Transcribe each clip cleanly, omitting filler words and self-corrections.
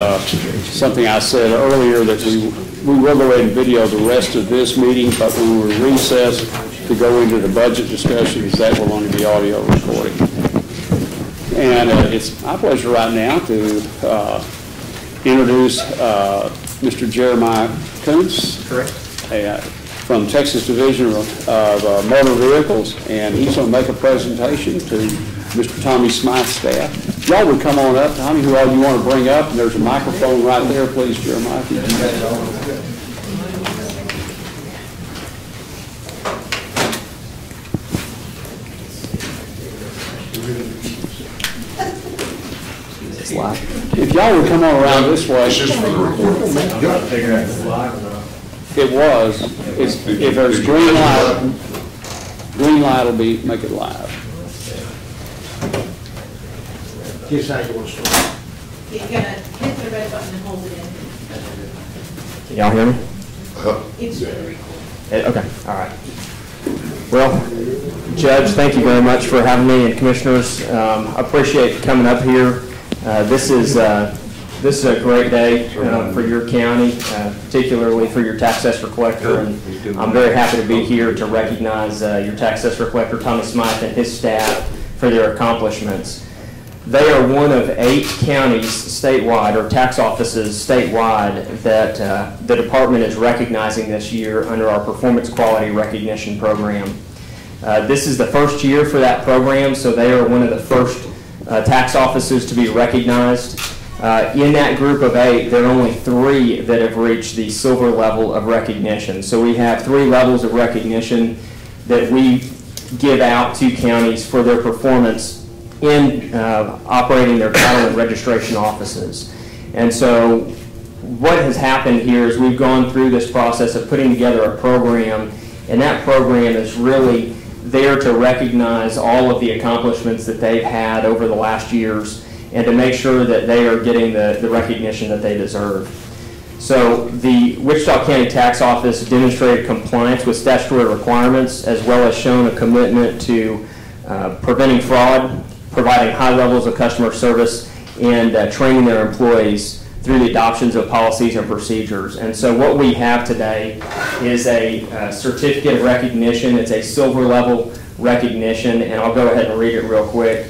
Something I said earlier that we will go ahead and video the rest of this meeting, but when we recess to go into the budget discussions, that will only be audio recording. And it's my pleasure right now to introduce Mr. Jeremiah Kuntz. Correct. From Texas Division of Motor Vehicles, and he's going to make a presentation to Mr. Tommy Smythe's staff. Y'all would come on up. Tommy, who all you want to bring up, and there's a microphone right there, please, Jeremiah. If y'all would come on around this way. It was. If there's green light will make it live. Here's how you want to start. You gotta hit the red button and hold it in. Can y'all hear me? It's recording. Okay, all right. Well, Judge, thank you very much for having me, and Commissioners. I appreciate coming up here. This is a great day for your county, particularly for your tax assessor collector, and I'm very happy to be here to recognize your tax assessor collector, Tommy Smythe, and his staff for their accomplishments. They are one of 8 counties statewide, or tax offices statewide, that the department is recognizing this year under our Performance Quality Recognition Program. This is the first year for that program, so they are one of the first tax offices to be recognized. In that group of 8, there are only 3 that have reached the silver level of recognition. So we have 3 levels of recognition that we give out to counties for their performance in operating their title and registration offices. And so what has happened here is we've gone through this process of putting together a program, and that program is really there to recognize all of the accomplishments that they've had over the last years and to make sure that they are getting the recognition that they deserve. So the Wichita County Tax Office demonstrated compliance with statutory requirements, as well as shown a commitment to preventing fraud, providing high levels of customer service, and training their employees through the adoptions of policies and procedures. And so what we have today is a certificate of recognition. It's a silver level recognition, and I'll go ahead and read it real quick.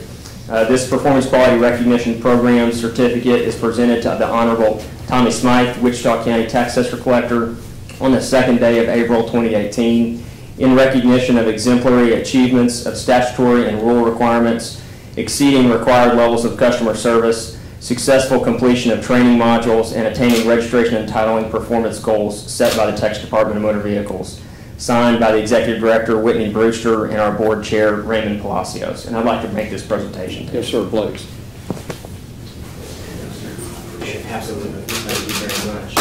This Performance Quality Recognition Program certificate is presented to the Honorable Tommy Smythe, Wichita County Tax Assessor Collector, on the 2nd day of April 2018, in recognition of exemplary achievements of statutory and rule requirements, exceeding required levels of customer service, successful completion of training modules, and attaining registration and titling performance goals set by the Texas Department of Motor Vehicles. Signed by the Executive Director, Whitney Brewster, and our Board Chair, Raymond Palacios. And I'd like to make this presentation. Yes, sir, please. Absolutely. Thank you very much.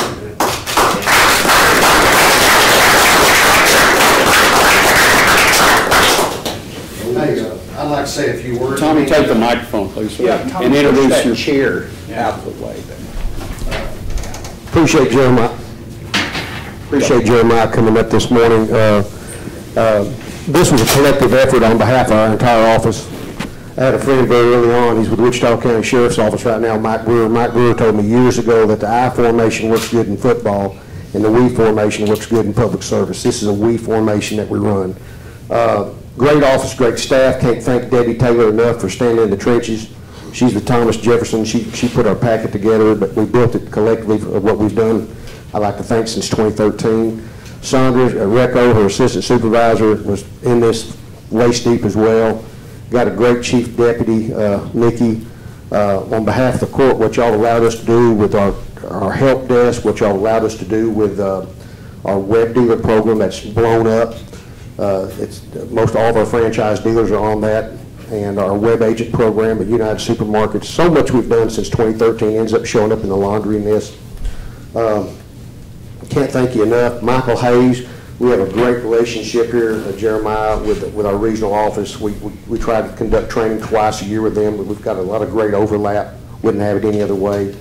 Hey, I'd like to say a few words. Tommy, take the microphone, please, sir, Yeah, and introduce your chair out of the way. Appreciate Jeremiah coming up this morning. This was a collective effort on behalf of our entire office. I had a friend very early on. He's with the Wichita County Sheriff's Office right now, Mike Brewer. Mike Brewer told me years ago that the I formation works good in football and the we formation works good in public service. This is a we formation that we run. Great office, great staff. Can't thank Debbie Taylor enough for standing in the trenches. She's with Thomas Jefferson. She put our packet together, but we built it collectively of what we've done. I'd like to thank since 2013. Sandra Recco, her assistant supervisor, was in this waist deep as well. Got a great chief deputy, Nikki. On behalf of the court, what y'all allowed us to do with our help desk, what y'all allowed us to do with our web dealer program that's blown up. Most all of our franchise dealers are on that, and our web agent program at United Supermarkets. So much we've done since 2013 ends up showing up in the laundry in this. Can't thank you enough. Michael Hayes, we have a great relationship here, Jeremiah, with our regional office. We try to conduct training twice a year with them. We've got a lot of great overlap. Wouldn't have it any other way.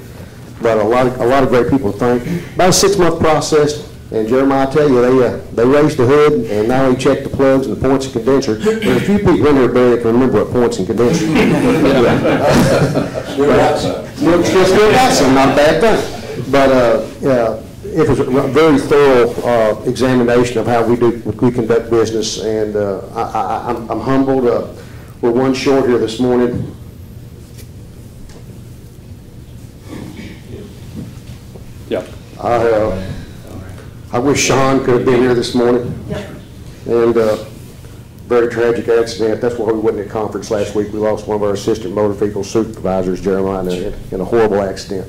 But a lot of great people to thank. About a 6-month process. And Jeremiah, I tell you, they raised the hood and not only checked the plugs and the points and condenser. There's a few people in there, Barry, that can remember what points and condenser. Still got some, not a bad thing. But it was a very thorough examination of how we conduct business, and I'm humbled. We're one short here this morning. Yeah. I wish Sean could have been here this morning. And very tragic accident. That's why we wasn't at conference last week. We lost one of our assistant motor vehicle supervisors, Jeremiah, in a horrible accident.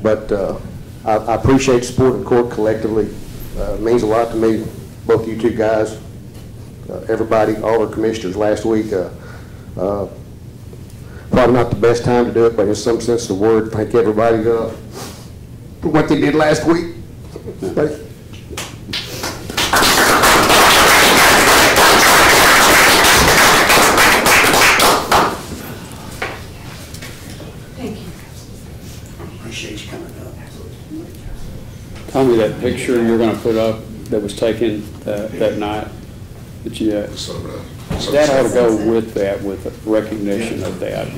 But I appreciate supporting the court collectively. It means a lot to me, both you two guys, everybody, all our commissioners last week. Probably not the best time to do it, but in some sense of the word, thank everybody for what they did last week. Tommy, that picture you're going to put up that was taken that night, that you, that ought to go with that, with recognition of that.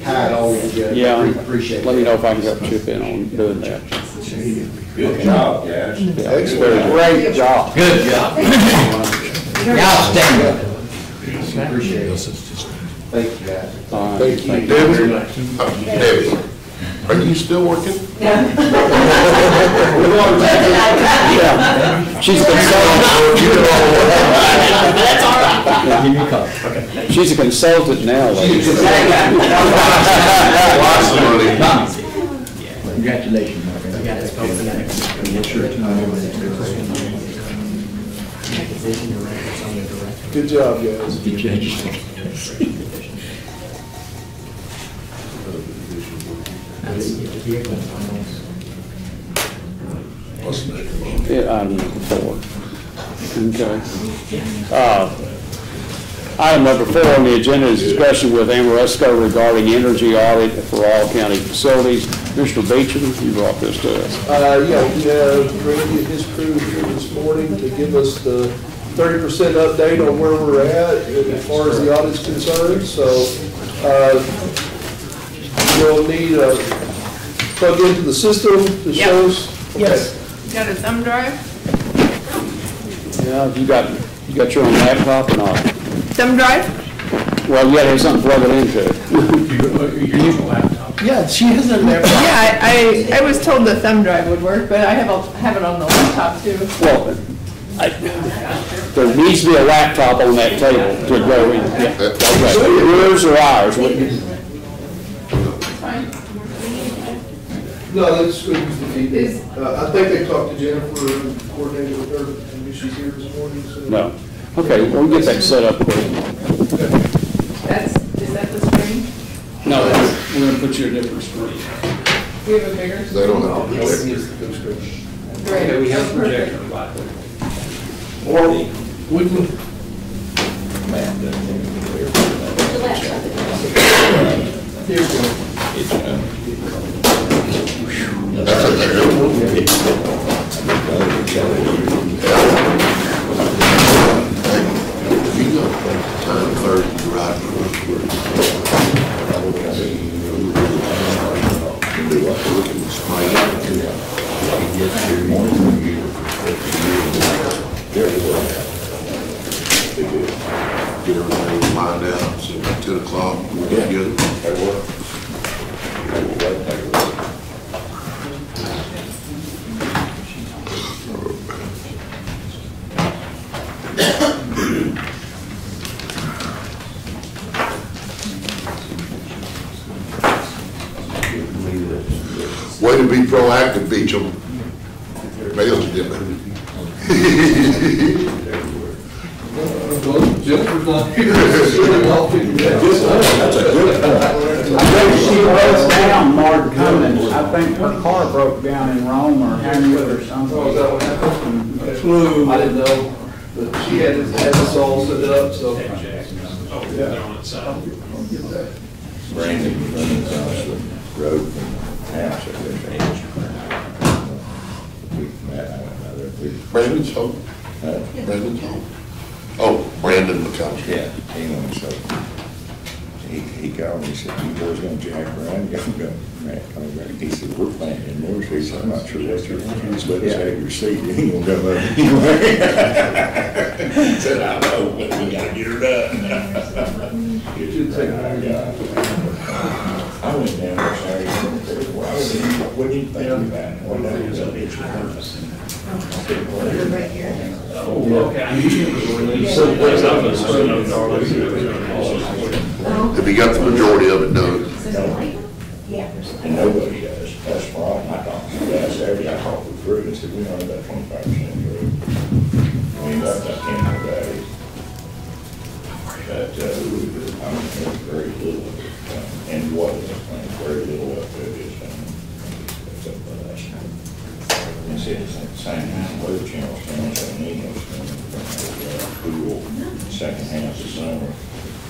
Tie it all together. Yeah, Appreciate let me know if I can help chip in on doing that. Good job, guys. Great job. Good job. Outstanding. Appreciate it. Thank you, guys. All right. Thank you. Debbie, are you still working? Yeah, she's a consultant. That's all right. Give me a call. She's a consultant now, ladies. Lots of money. Congratulations, my friend. Good job, guys. Good job. Yeah, item number 4. Okay. Item number 4 on the agenda is discussion with Amoresco regarding energy audit for all county facilities. Mr. Beecham, you brought this to us. Yeah, we have Randy and his crew here this morning to give us the 30% update on where we're at as far as the audit's concerned. So we'll need a plug into the system to show us. Yes. Got a thumb drive? Yeah, you got your own laptop or not? Thumb drive? Well, you gotta have something to plug it into. Yeah, she has a laptop. Yeah, I was told the thumb drive would work, but I have it on the laptop too. Well, there needs to be a laptop on that table to go in. Yeah. Okay. Yours or ours? No, that's good. I think they talked to Jennifer and coordinated with her, and she's here this morning, so. No. Okay, we'll get that set up quick. Is that the screen? No, we're gonna put you a different screen. We have a bigger screen? They don't have a projector. Great. Okay, we have a projector right there. Or we can. Here we go. That's okay. You know, time 30, right? Get everything lined out, so about 10 o'clock, we'll get together. Way to be proactive, Beecham. Bailey did that. Jennifer's not here. I think she was down, Mark Cummins. I think her car broke down in Rome or Hamlet or something. Oh, is that what happened? I didn't know, but she had us all set up, so. Brandon runs off the road from house. We met another Brandon's home. Brandon's home. Oh, Brandon McCollum. Yeah, he knows, so. He called me, he said, you boys gonna jack around, you gonna go, Matt, come back. He said, we're playing in Morris, he said, I'm not sure what you're doing, just let us have your seat, you ain't gonna come up anyway. He said, I know, but we gotta get her done. I went down there Saturday, what do you think about it? What that was up at your house? Right here. Have you got the majority of it done? Yeah. And nobody does, that's the problem. I talked to the guy Saturday, I talked with Drew, and said, we only about 25% through. We ain't got that 10 already. But, I mean, there's very little of it, and what is it, very little of it is, it's up to us. And see, it's like the same thing, weather channels, so need those, pool, second half of summer.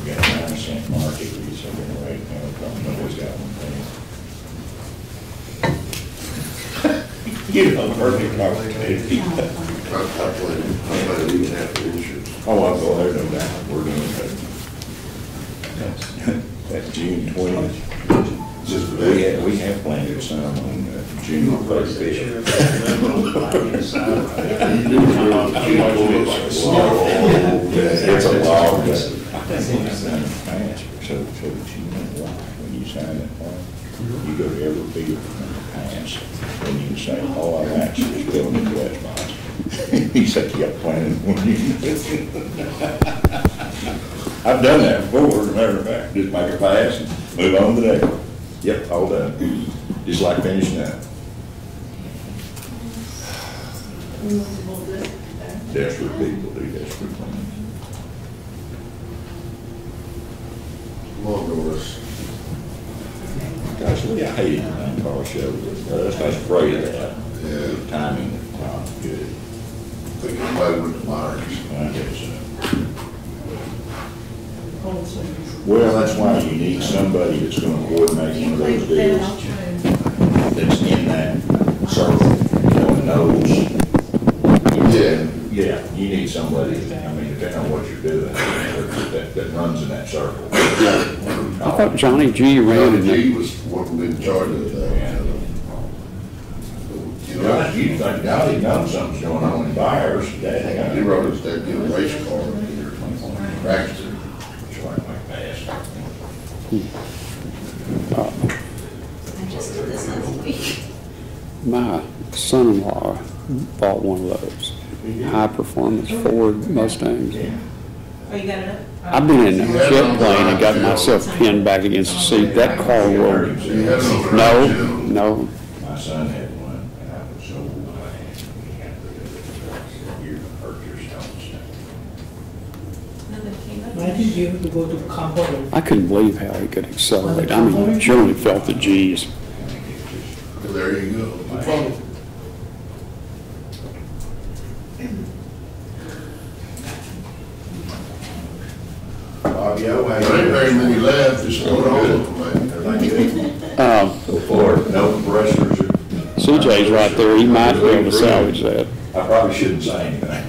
We got a 9-cent market, we get something right now, nobody's got one thing. You know, perfect opportunity. I plan to even have the insurance. Oh, I'll go there, no doubt, we're doing that. That's June 20th. We have planned to sign on June 35th. It's a law, but I think it's done fast, so that you know why, when you sign that form, you go to every field and pass, and you say, all I ask is fill in the West box. He said, yeah, planning on you. I've done that before, as a matter of fact, just make a pass and move on to the next. Yep, all done, just like finishing up. Desperate people do desperate things. Come on, Doris. Gosh, I hated the nine car show. I was afraid of that. Yeah. The timing, good. Think everybody went to Myers. I guess so. Well, that's why you need somebody that's gonna coordinate one of those deals, that's in that circle, you know, and knows. Yeah. Yeah, you need somebody, I mean, depending on what you're doing, that runs in that circle. I thought Johnny G ran in Johnny G the, was one in charge of that. You know, You think, now you know something's going on in buyers, he wrote us that new race car here, practiced it. my son-in-law bought one of those high-performance Ford Mustangs. Oh, you got it up? I've been in a jet plane and got myself pinned back against the seat. That car will, no. My son had one, and I was so glad we had to do it. You're gonna hurt yourself. Nothing came up? Why did you have to go to component? I couldn't believe how he could accelerate. I mean, you generally felt the G's. Well, there you go. There ain't very many left, just one on them, So far, no compressors. CJ's right there. He might be able to salvage that. I probably shouldn't say anything.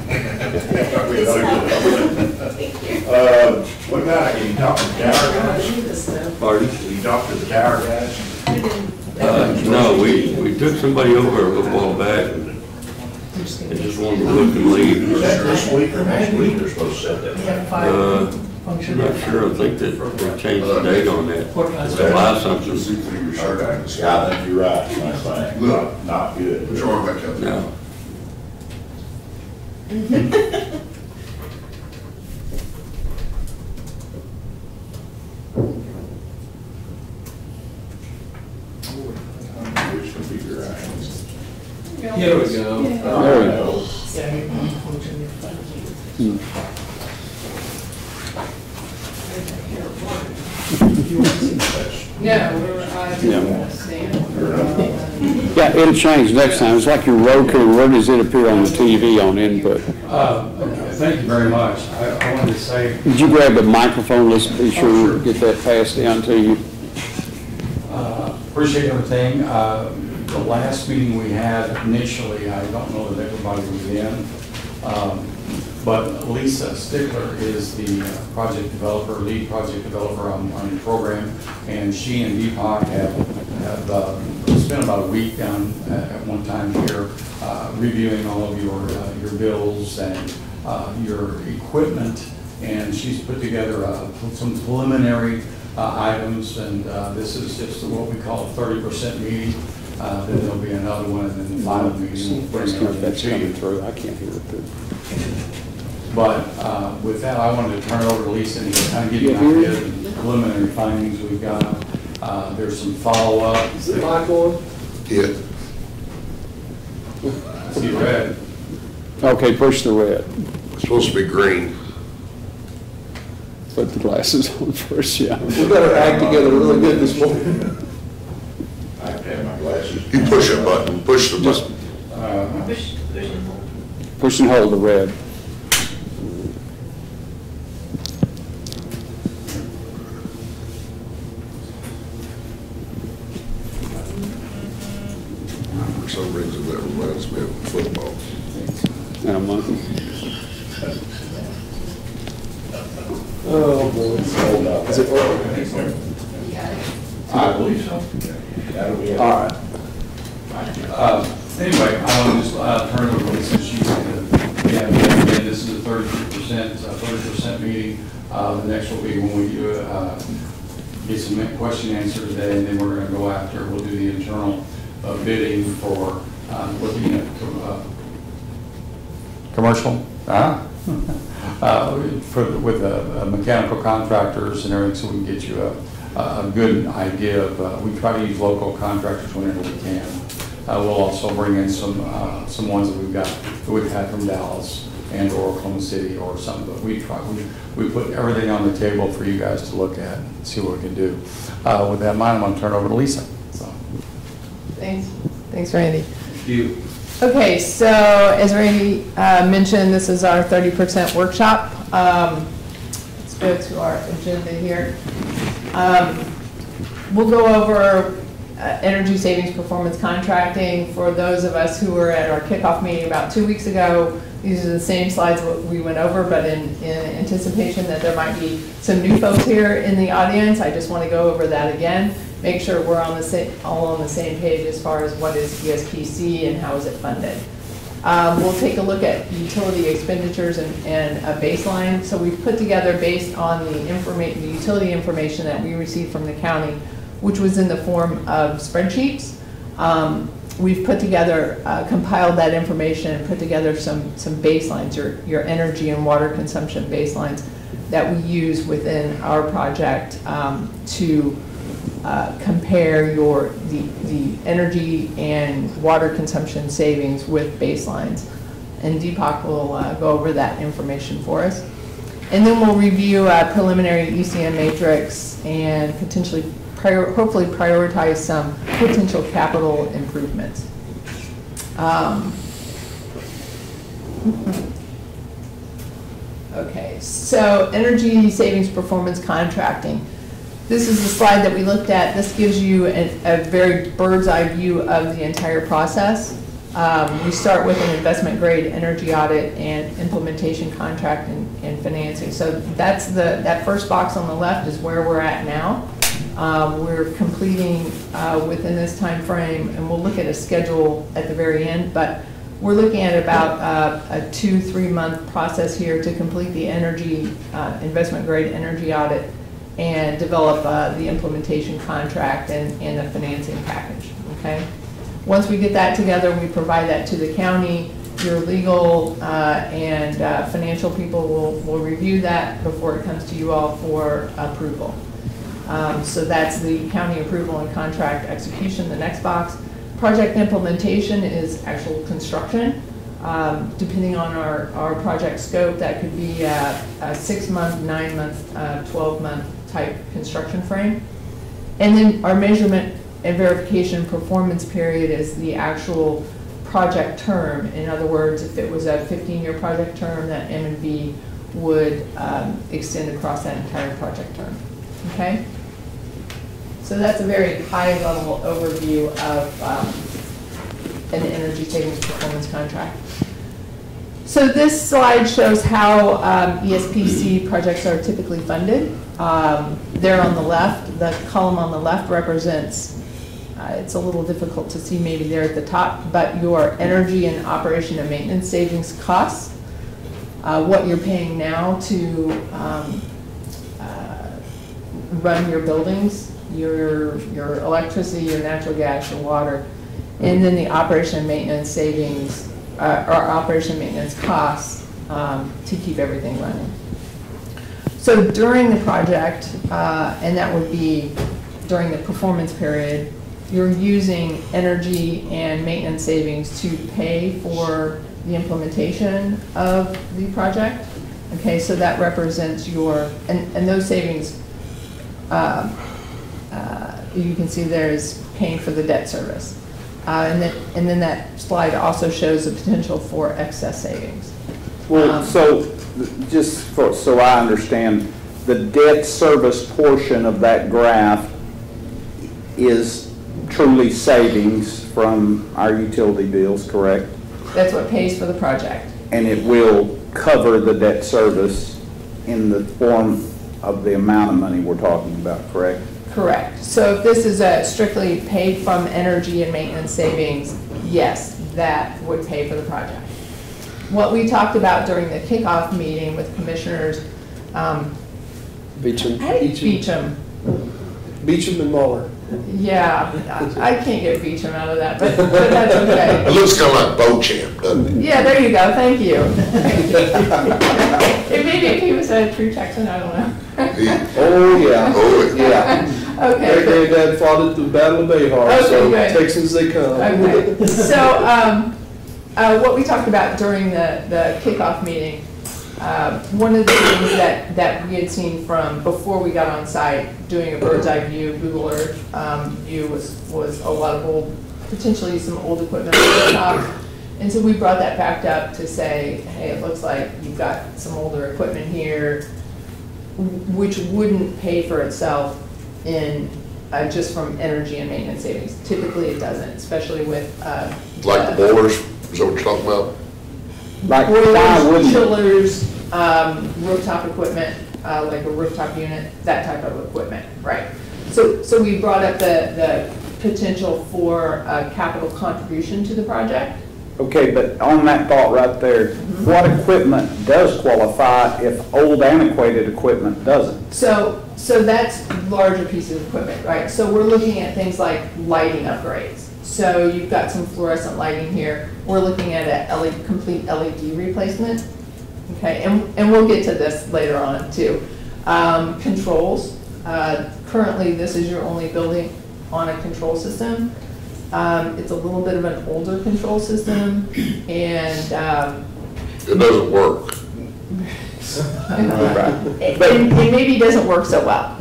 What about, can you talk to the tower guys? Pardon? Can you talk to the tower guys? No, we took somebody over a while back and they just wanted to look and leave. Is that this week or next week they're supposed to set that? I'm not sure, I think that they changed the date on that. July something. I think you're right, my thing, not good. Put your arm back up. No. Which can be your eyes. Here we go. There we go. No, I didn't understand. Yeah, it'll change next time. It's like your Roku. Where does it appear on the TV on input? Thank you very much. I wanted to say, Did you grab the microphone? Let's be sure to get that passed down to you. appreciate everything. the last meeting we had initially, I don't know that everybody was in, but Lisa Stickler is the project developer, lead project developer on the program, and she and Deepak have spent about a week down at one time here reviewing all of your bills and your equipment, and she's put together some preliminary items, and this is just what we call a 30% meeting. Then there'll be another one, and then the final meeting will bring everything That's to coming you. through. I can't hear it good. But with that, I wanted to turn it over to Lisa and kind of give you an idea of the preliminary findings we've got. There's some follow-up. Is the mic on? Yeah. See red. Okay, push the red. It's supposed to be green. Put the glasses on first, yeah. We got our act together really good this morning. I have to have my glasses. You push a button, push the Just button. push and hold the red. For some reason, that reminds me of football. And a monkey. Oh, boy. Is it on? I believe so. That'll be it. All right. Anyway, I want to just turn it over to Lisa. She's again, this is a 30% meeting. The next will be when we do get some question answer today, and then we're going to go after, we'll do the internal bidding for looking at commercial, with mechanical contractors and everything, so we can get you a good idea of, we try to use local contractors whenever we can. We'll also bring in some ones that we've had from Dallas and or Oklahoma City or something, but we put everything on the table for you guys to look at and see what we can do. With that in mind, I'm going to turn it over to Lisa. So. Thanks, Randy. Thank you. Okay, so as Randy mentioned, this is our 30% workshop. Let's go to our agenda here. We'll go over energy savings performance contracting. For those of us who were at our kickoff meeting about 2 weeks ago, these are the same slides that we went over, but in anticipation that there might be some new folks here in the audience, I just want to go over that again. Make sure we're on the all on the same page as far as what is ESPC and how is it funded. We'll take a look at utility expenditures and a baseline. So we've put together, based on the utility information that we received from the county, which was in the form of spreadsheets. We've put together, compiled that information and put together some baselines, your energy and water consumption baselines that we use within our project to compare the energy and water consumption savings with baselines. And Deepak will go over that information for us. And then we'll review a preliminary ECM matrix and potentially hopefully prioritize some potential capital improvements. Okay, so energy savings performance contracting. This is the slide that we looked at. This gives you a very bird's eye view of the entire process. We start with an investment grade energy audit and implementation contract and financing. So that's that first box on the left is where we're at now. We're completing within this time frame, and we'll look at a schedule at the very end, but we're looking at about a 2-3 month process here to complete the energy investment grade energy audit and develop the implementation contract and the financing package, okay? Once we get that together, we provide that to the county. Your legal and financial people will review that before it comes to you all for approval. So that's the county approval and contract execution, the next box. Project implementation is actual construction. Depending on our project scope, that could be a 6-month, 9-month, 12-month type construction frame. And then our measurement and verification performance period is the actual project term. In other words, if it was a 15-year project term, that M&V would extend across that entire project term, okay? So that's a very high-level overview of an energy savings performance contract. So this slide shows how ESPC projects are typically funded. There on the left, the column on the left represents, it's a little difficult to see maybe there at the top, but your energy and operation and maintenance savings costs, what you're paying now to run your buildings, your electricity, your natural gas, your water, and then the operation and maintenance savings, or operation and maintenance costs to keep everything running. So during the project, and that would be during the performance period, you're using energy and maintenance savings to pay for the implementation of the project. Okay, so that represents your, and those savings, you can see there's paying for the debt service. And then that slide also shows the potential for excess savings. Well, so I understand, the debt service portion of that graph is truly savings from our utility bills, correct? That's what pays for the project. And it will cover the debt service in the form of the amount of money we're talking about, correct? Correct. So if this is a strictly paid from energy and maintenance savings, yes, that would pay for the project. What we talked about during the kickoff meeting with commissioners, Beecham. Beecham and Muller. Yeah, I can't get Beecham out of that, but that's okay. It looks kind of like Beauchamp, doesn't it? Yeah, there you go, thank you. It maybe if he was a true Texan, I don't know. Oh, yeah. Oh, yeah. Okay. Their granddad fought at the Battle of Bayhar, Okay, so good. Texans they come. Okay, so what we talked about during the kickoff meeting, one of the things that we had seen from before we got on site, doing a bird's eye view, Google Earth view was a lot of old, potentially some old equipment on the top. And so we brought that back up to say, hey, it looks like you've got some older equipment here, which wouldn't pay for itself in just from energy and maintenance savings. Typically it doesn't, especially with Like the boilers, is that what you're talking about? Like boilers, chillers, rooftop equipment, like a rooftop unit, that type of equipment, right? So we brought up the potential for a capital contribution to the project. Okay, but on that thought right there, what equipment does qualify if old antiquated equipment doesn't? So that's larger pieces of equipment, right? So we're looking at things like lighting upgrades. So you've got some fluorescent lighting here. We're looking at a complete LED replacement. Okay, and we'll get to this later on too. Controls. Currently, this is your only building on a control system. It's a little bit of an older control system, and It doesn't work. it maybe doesn't work so well.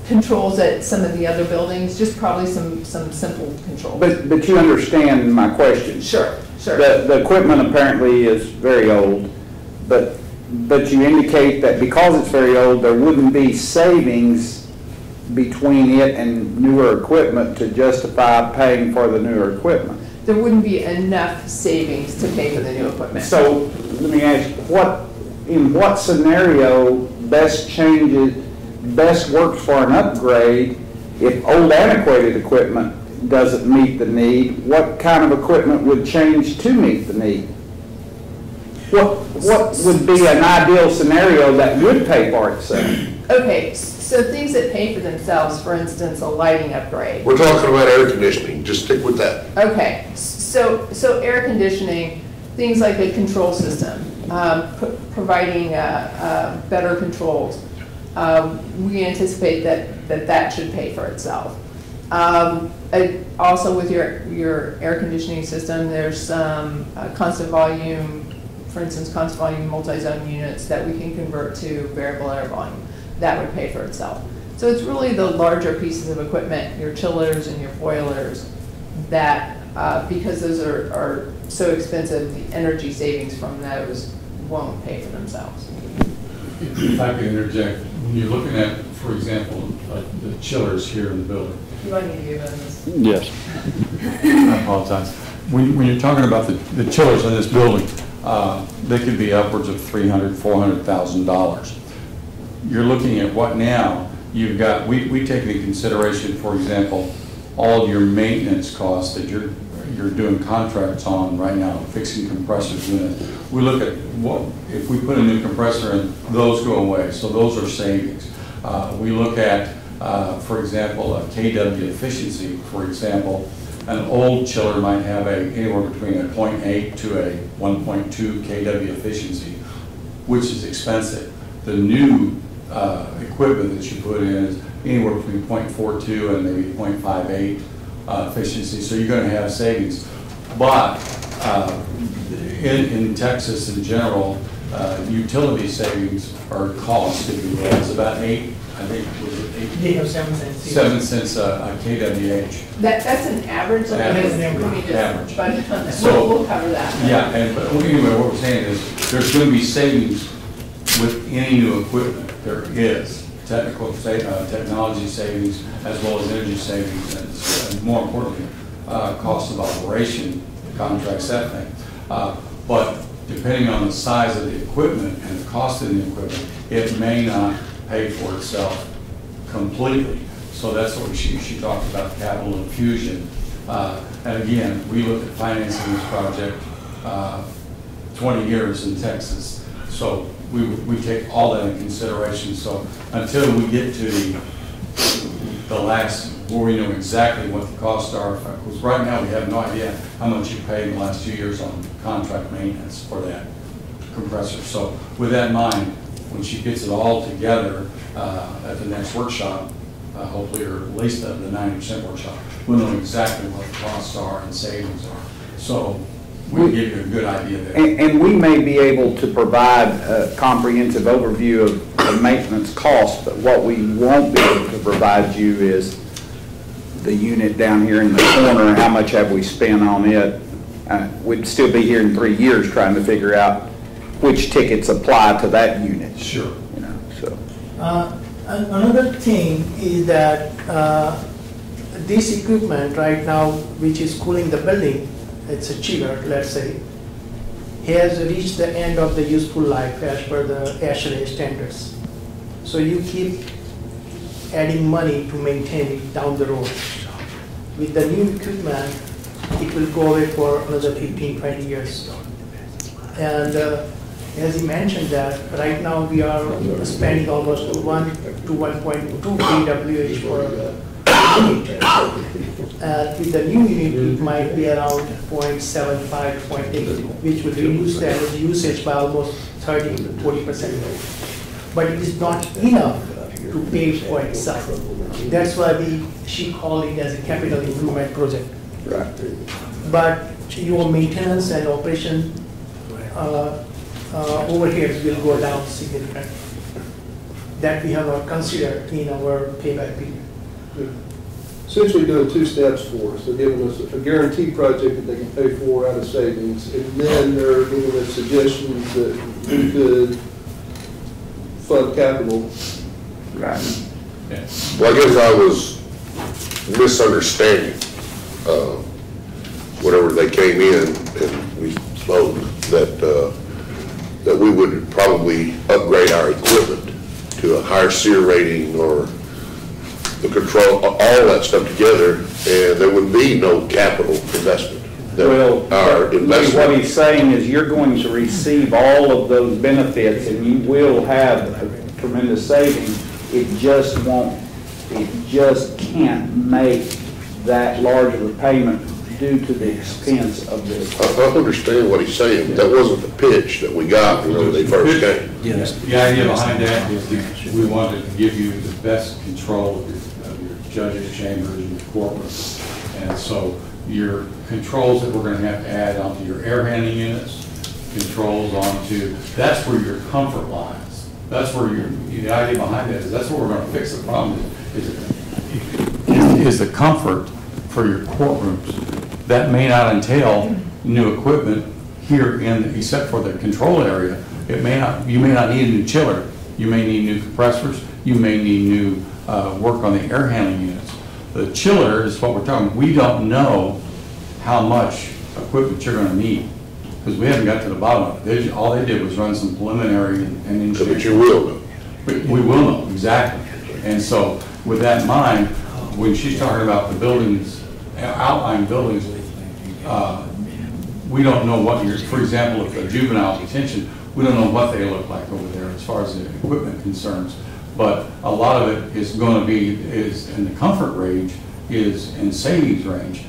Controls at some of the other buildings, just probably some simple controls. But you understand my question. Sure. The equipment apparently is very old, but you indicate that because it's very old, there wouldn't be savings between it and newer equipment to justify paying for the newer equipment. There wouldn't be enough savings to pay for the new equipment. So let me ask, in what scenario best works for an upgrade if old antiquated equipment doesn't meet the need? What kind of equipment would change to meet the need? What would be an ideal scenario that would pay for itself? Okay, so things that pay for themselves, for instance, a lighting upgrade. We're talking about air conditioning, just stick with that. Okay, so air conditioning, things like a control system, providing better controls. We anticipate that should pay for itself. Also with your air conditioning system, there's some constant volume, for instance, constant volume multi-zone units that we can convert to variable air volume. That would pay for itself. So it's really the larger pieces of equipment, your chillers and your boilers, that because those are so expensive, the energy savings from those won't pay for themselves. If I could interject, when you're looking at, for example, the chillers here in the building, You want me to give them this? Yes. I apologize. When you're talking about the chillers in this building, they could be upwards of $300,000, $400,000. You're looking at what now? You've got, we take into consideration, for example, all your maintenance costs that you're doing contracts on right now, fixing compressors in it. We look at what, if we put a new compressor in, those go away, so those are savings. We look at, for example, a KW efficiency. For example, an old chiller might have anywhere between a 0.8 to a 1.2 KW efficiency, which is expensive. The new equipment that you put in is anywhere between 0.42 and maybe 0.58 efficiency, so you're going to have savings. But in Texas in general, utility savings or cost, if you will, is about 8, I think, was it 8? They have 7 cents. 7 cents a kWh. That's an average. Average. Average. Budget on that. So, We'll cover that. Yeah, but anyway, what we're saying is there's going to be savings with any new equipment. There is technology savings as well as energy savings, and more importantly, cost of operation contracts, that thing. But depending on the size of the equipment and the cost of the equipment, it may not pay for itself completely. So that's what she talked about, capital infusion. And again, we look at financing this project 20 years in Texas. So we take all that in consideration. So until we get to the last, where we know exactly what the costs are, because right now we have no idea how much you paid in the last 2 years on contract maintenance for that compressor. So with that in mind, when she gets it all together at the next workshop, hopefully, or at least the 90% workshop, we'll know exactly what the costs are and savings are. So we'll give you a good idea there. And we may be able to provide a comprehensive overview of the maintenance costs, but what we won't be able to provide you is the unit down here in the corner, how much have we spent on it. We'd still be here in 3 years trying to figure out which tickets apply to that unit. Sure. You know, so. Another thing is that this equipment right now, which is cooling the building, it's a chiller, let's say, has reached the end of the useful life as per the ASHRAE standards. So you keep adding money to maintain it down the road. With the new equipment, it will go away for another 15, 20 years. And as you mentioned that, right now we are spending almost 1 to 1.2 kWh for unit. With the new unit, it might be around 0.75, 0.8, which will reduce the energy usage by almost 30 to 40%. But it is not enough to pay for itself. That's why she called it as a capital improvement project. Right. But your maintenance and operation overheads will go down significantly. That we have not considered in our payback period. Essentially doing 2 steps for us. They're giving us a guaranteed project that they can pay for out of savings, and then they're giving us suggestions that we could fund capital. Right. Yeah. Well, I guess I was misunderstanding whenever they came in and we spoke that we would probably upgrade our equipment to a higher SEER rating or the control, all that stuff together, and there would be no capital investment. Well, what he's saying is you're going to receive all of those benefits and you will have a tremendous savings. It just can't make that large of a payment due to the expense of this. I understand what he's saying, but that wasn't the pitch that we got whenever they first came. The idea behind that is that we wanted to give you the best control of your judges' chambers and your courtrooms. And so your controls that we're going to have to add onto your air handling units, controls onto, that's where your comfort lies. That's where the idea behind that is that's where we're going to fix the problem is the comfort for your courtrooms. That may not entail new equipment here except for the control area. You may not need a new chiller. You may need new compressors. You may need new work on the air handling units. The chiller is what we're talking. We don't know how much equipment you're gonna need, because we haven't got to the bottom of it. All they did was run some preliminary and engineering. But you will know. We will know, exactly. And so with that in mind, when she's talking about the buildings, outlying buildings, we don't know what you're, for example, if a juvenile detention, we don't know what they look like over there as far as the equipment concerns. But a lot of it is going to be, is in the comfort range, is in savings range.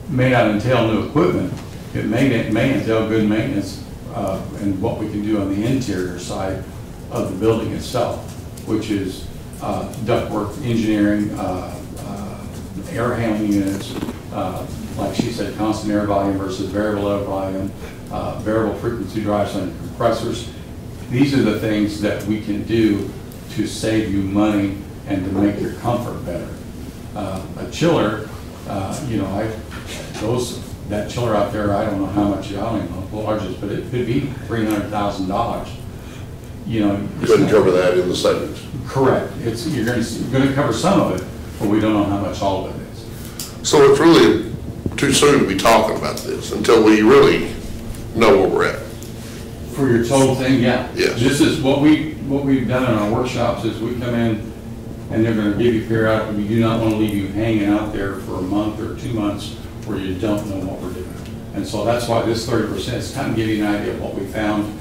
May not entail new equipment. It may entail good maintenance and what we can do on the interior side of the building itself, which is ductwork, engineering, air handling units, like she said, constant air volume versus variable air volume, variable frequency drives and compressors. These are the things that we can do to save you money and to make your comfort better. A chiller, you know, that chiller out there, I don't know how much, I don't even know the largest, but it could be $300,000. You know, Couldn't cover that in the savings. Correct. You're going to cover some of it, but we don't know how much all of it is. So it's really too soon to be talking about this until we really know where we're at. For your total thing, yeah. Yes. This is what we've done in our workshops is we come in and they're going to give you periodically. We do not want to leave you hanging out there for a month or 2 months where you don't know what we're doing. And so that's why this 30% is kind of give you an idea of what we found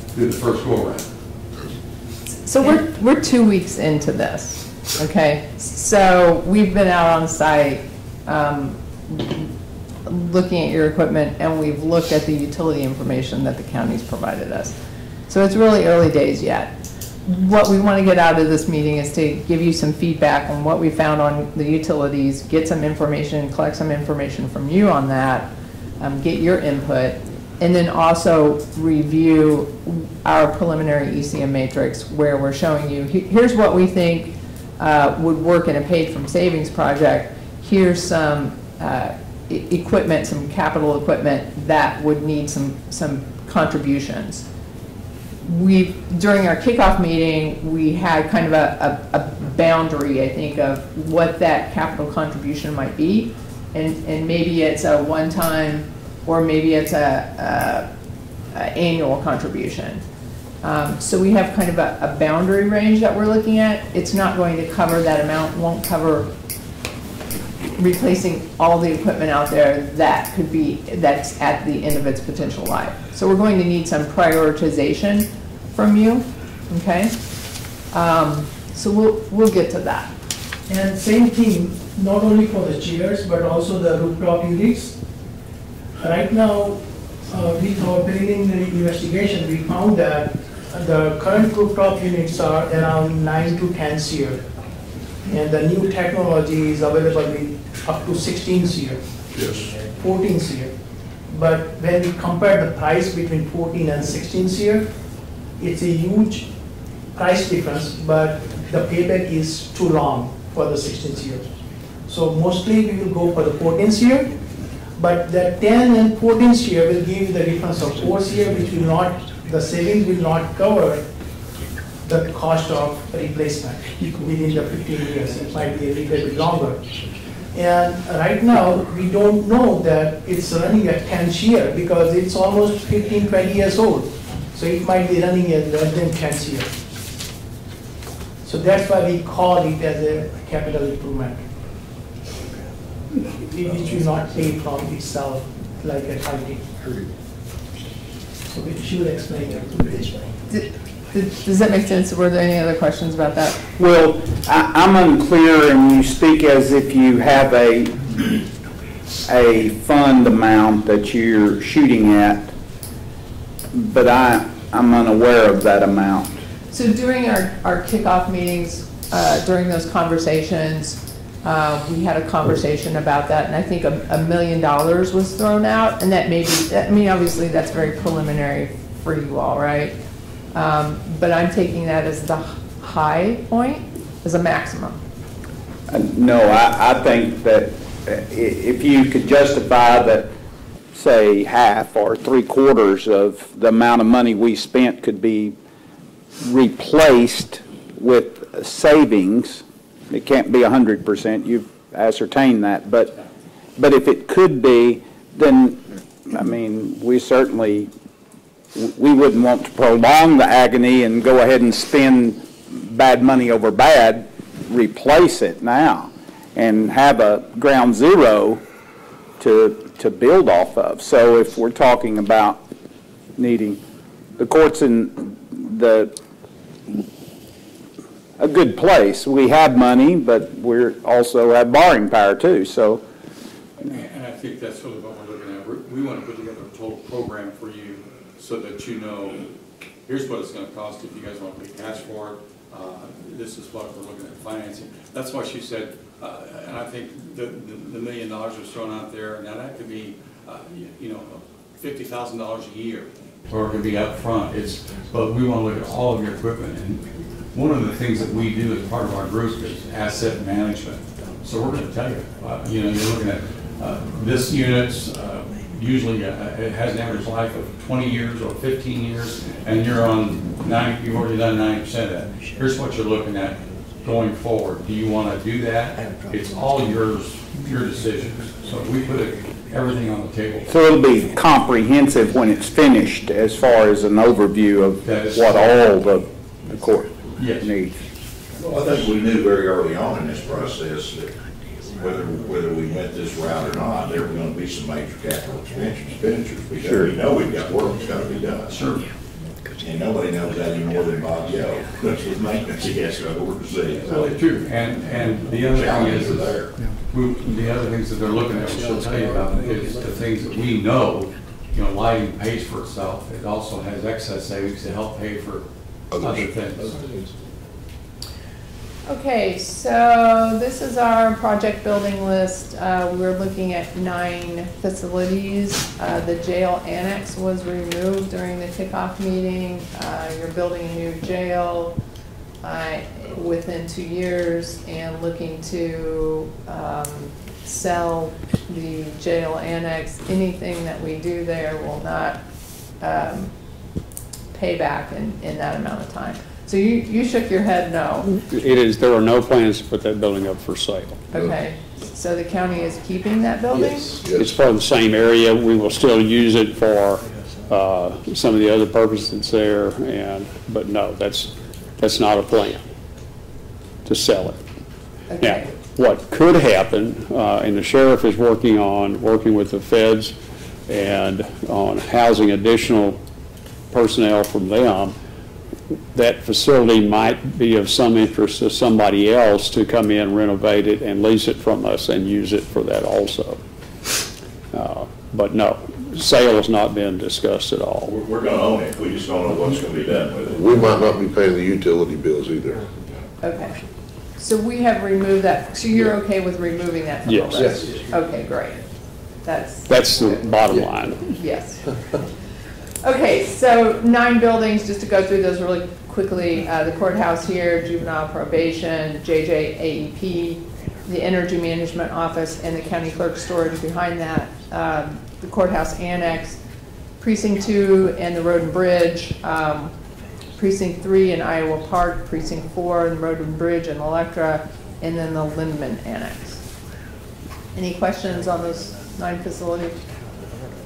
through the first go around. So we're 2 weeks into this, okay? So we've been out on site looking at your equipment, and we've looked at the utility information that the county's provided us. So it's really early days yet. What we want to get out of this meeting is to give you some feedback on what we found on the utilities, get some information, collect some information from you on that, get your input, and then also review our preliminary ECM matrix where we're showing you, here's what we think would work in a paid from savings project. Here's some equipment, some capital equipment that would need some contributions. During our kickoff meeting, we had kind of a boundary, I think, of what that capital contribution might be. And maybe it's a one-time, or maybe it's a annual contribution. So we have kind of a boundary range that we're looking at. It's not going to cover that amount, won't cover replacing all the equipment out there that's at the end of its potential life. So we're going to need some prioritization from you, okay? So we'll get to that. And same thing, not only for the chairs, but also the rooftop units. Right now, with our preliminary investigation, we found that the current rooftop units are around 9 to 10 SEER. And the new technology is available with up to 16 SEER, Yes. 14 SEER. But when we compare the price between 14 and 16 SEER, it's a huge price difference, but the payback is too long for the 16 SEER. So mostly we will go for the 14 SEER, but the 10 and 14 SEER will give you the difference of 4 SEER, which will not, the savings will not cover the cost of replacement within the 15 years. It might be a little bit longer. And right now, we don't know that it's running at 10 SEER because it's almost 15, 20 years old. So it might be running at less than 10 SEER. So that's why we call it as a capital improvement, which will not pay from itself like a IT. So she will explain it. Does that make sense? Were there any other questions about that? Well, I'm unclear, and you speak as if you have a fund amount that you're shooting at, but I'm unaware of that amount. So during our kickoff meetings, during those conversations, we had a conversation about that, and I think $1 million was thrown out, and that may be, I mean, obviously that's very preliminary for you all, right? But I'm taking that as the high point, as a maximum. No, I think that if you could justify that, say, half or 3/4 of the amount of money we spent could be replaced with savings, it can't be 100%, you've ascertained that, but if it could be, then, I mean, we certainly, we wouldn't want to prolong the agony and go ahead and spend bad money over bad, replace it now, and have a ground zero to build off of. So if we're talking about needing, the court's in a good place. We have money, but we're also have borrowing power too, so. And I think that's really what we're looking at. We want to put together a total program for you so that you know, here's what it's going to cost if you guys want to pay cash for it. This is what we're looking at financing. That's why she said, and I think the $1 million was thrown out there. Now that could be, you know, $50,000 a year, or it could be up front. But we want to look at all of your equipment. And one of the things that we do as part of our group is asset management. So we're going to tell you, you know, you're looking at this unit's usually it has an average life of 20 years or 15 years, and you're on 90. You've already done 90% of that. Here's what you're looking at going forward. Do you want to do that? It's all yours, your decisions. So we put everything on the table. So it'll be comprehensive when it's finished, as far as an overview of what all the court needs. Well, I think we knew very early on in this process that whether we went this route or not, there were going to be some major capital expenditures because we know we've got work that's got to be done. Sure. And nobody knows that any more than Bob Yell. That's what maintenance he has to oversee. Well, true. And the other thing is the other things that they're looking at, which she'll tell you about, is the things that we know. You know, lighting pays for itself. It also has excess savings to help pay for other things. Okay, so this is our project building list. We're looking at 9 facilities. The jail annex was removed during the kickoff meeting. You're building a new jail within 2 years and looking to sell the jail annex. Anything that we do there will not pay back in that amount of time. So you shook your head no. It is, there are no plans to put that building up for sale. Okay, so the county is keeping that building? Yes. It's part of the same area. We will still use it for some of the other purposes that's there, but no, that's not a plan to sell it. Okay. Now, what could happen, and the sheriff is working with the feds and on housing additional personnel from them, that facility might be of some interest to somebody else to come in, renovate it, and lease it from us and use it for that also. But no, sale has not been discussed at all. We're going to own it. We just don't know what's going to be done with it. We might not be paying the utility bills either. Okay. So we have removed that. So you're okay with removing that from the Yes. list? Yes. Okay, great. That's the bottom line. Yes. Okay, so 9 buildings, just to go through those really quickly. The courthouse here, juvenile probation, JJAEP, the energy management office, and the county clerk storage behind that. The courthouse annex, precinct 2 and the road and bridge, precinct 3 in Iowa Park, precinct 4 in road and bridge in Electra, and then the Lindman annex. Any questions on those 9 facilities?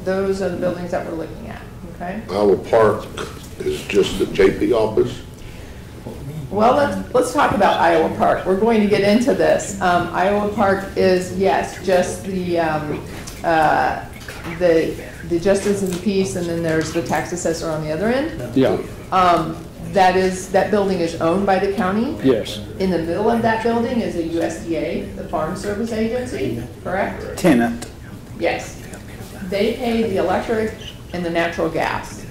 Those are the buildings that we're looking at. Okay. Iowa Park is just the JP office. Well, let's talk about Iowa Park. We're going to get into this. Iowa Park is, yes, just the justice of the peace, and then there's the tax assessor on the other end. Yeah. That building is owned by the county. Yes. In the middle of that building is a USDA, the Farm Service Agency, correct? Tenant. Yes. They pay the electric and the natural gas.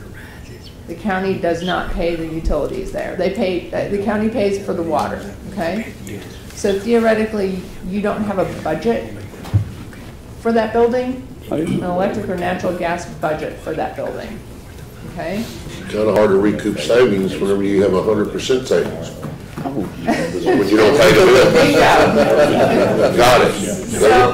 The county does not pay the utilities there. They pay, the county pays for the water, okay? So theoretically, you don't have a budget for that building, an electric or natural gas budget for that building, okay? Kind of hard to recoup savings whenever you have 100% savings. When you don't pay the bill. Bingo. Got it.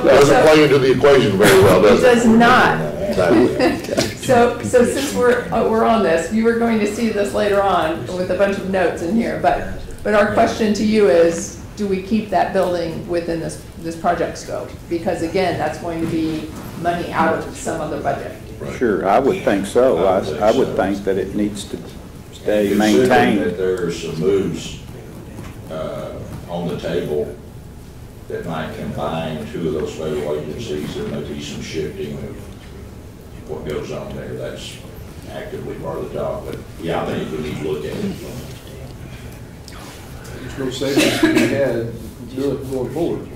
Doesn't play into the equation very well, does it? It does not. Exactly. So since we're on this, you are going to see this later on with a bunch of notes in here, but our question to you is, do we keep that building within this project scope? Because again, that's going to be money out of some other budget. Sure, I would think so. I would think that it needs to stay Considering that maintained. there are some moves on the table that might combine two of those federal agencies, there may be some shifting of what goes on there. That's actively part of the talk, but yeah, I think we need to look at it. There's no savings to be had going forward.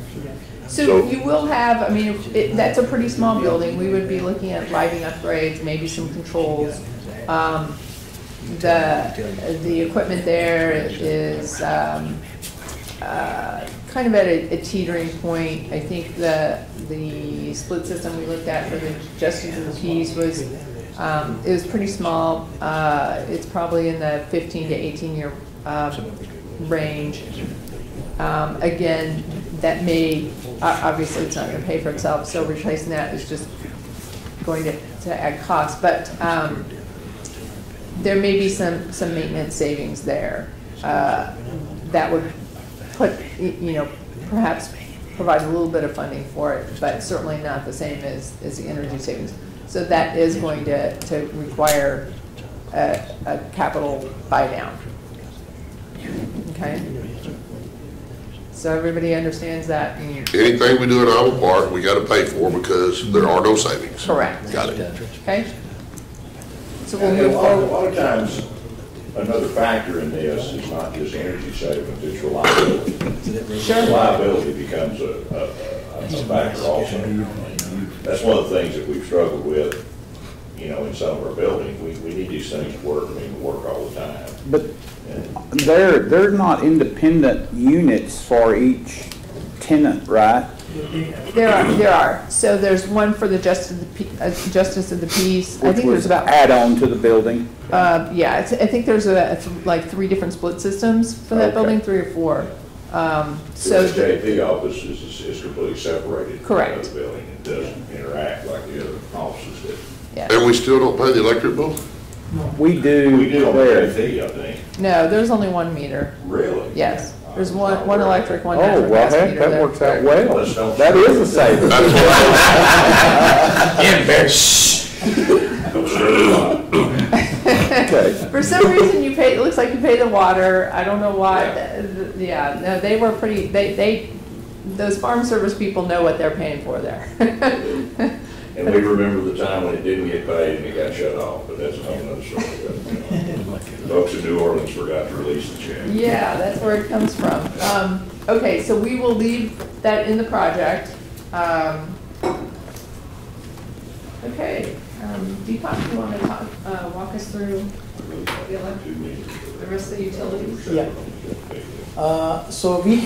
So you will have, I mean, that's a pretty small building. We would be looking at lighting upgrades, maybe some controls. The equipment there is kind of at a teetering point. I think the split system we looked at for the Justice of the Peace was, it was pretty small. It's probably in the 15 to 18 year range. Again, that may, obviously it's not going to pay for itself, so replacing that is just going to add cost. But there may be some maintenance savings there that would put, perhaps provide a little bit of funding for it, but certainly not the same as the energy savings. So that is going to require a capital buy down. Okay? So everybody understands that? Anything we do in Alva Park, we gotta pay for because there are no savings. Correct. Got it. Okay? So we'll And move a forward. lot of times, another factor in this is not just energy savings, it's reliability. Sure. Reliability becomes a factor also. That's one of the things that we've struggled with, in some of our buildings. We need these things to work, work all the time. But they're not independent units for each tenant, right? There are. So there's one for the Justice of the Peace. I think there's about, Add-on to the building. yeah, I think there's like 3 different split systems for that Okay. building, 3 or 4. So the JP office is completely separated. Correct. From the building. It doesn't interact like the other offices do. Yeah. And we still don't pay the electric bill? We do. We do on the there. JP, I think. No, there's only 1 meter. Really? Yes. There's one electric, one Oh, natural well, gas heck, meter that there. works out well. Let's don't- That is a savings. I'm sure not. Okay. For some reason, you pay, it looks like you pay the water. I don't know why. Yeah, no, they were pretty, those farm service people know what they're paying for there. And we remember the time when it didn't get paid and it got shut off, but that's a whole nother story. Folks in New Orleans forgot to release the check. Yeah, that's where it comes from. Okay, so we will leave that in the project. Okay, Deepak, you want to walk us through the rest of the utilities? Yeah. So we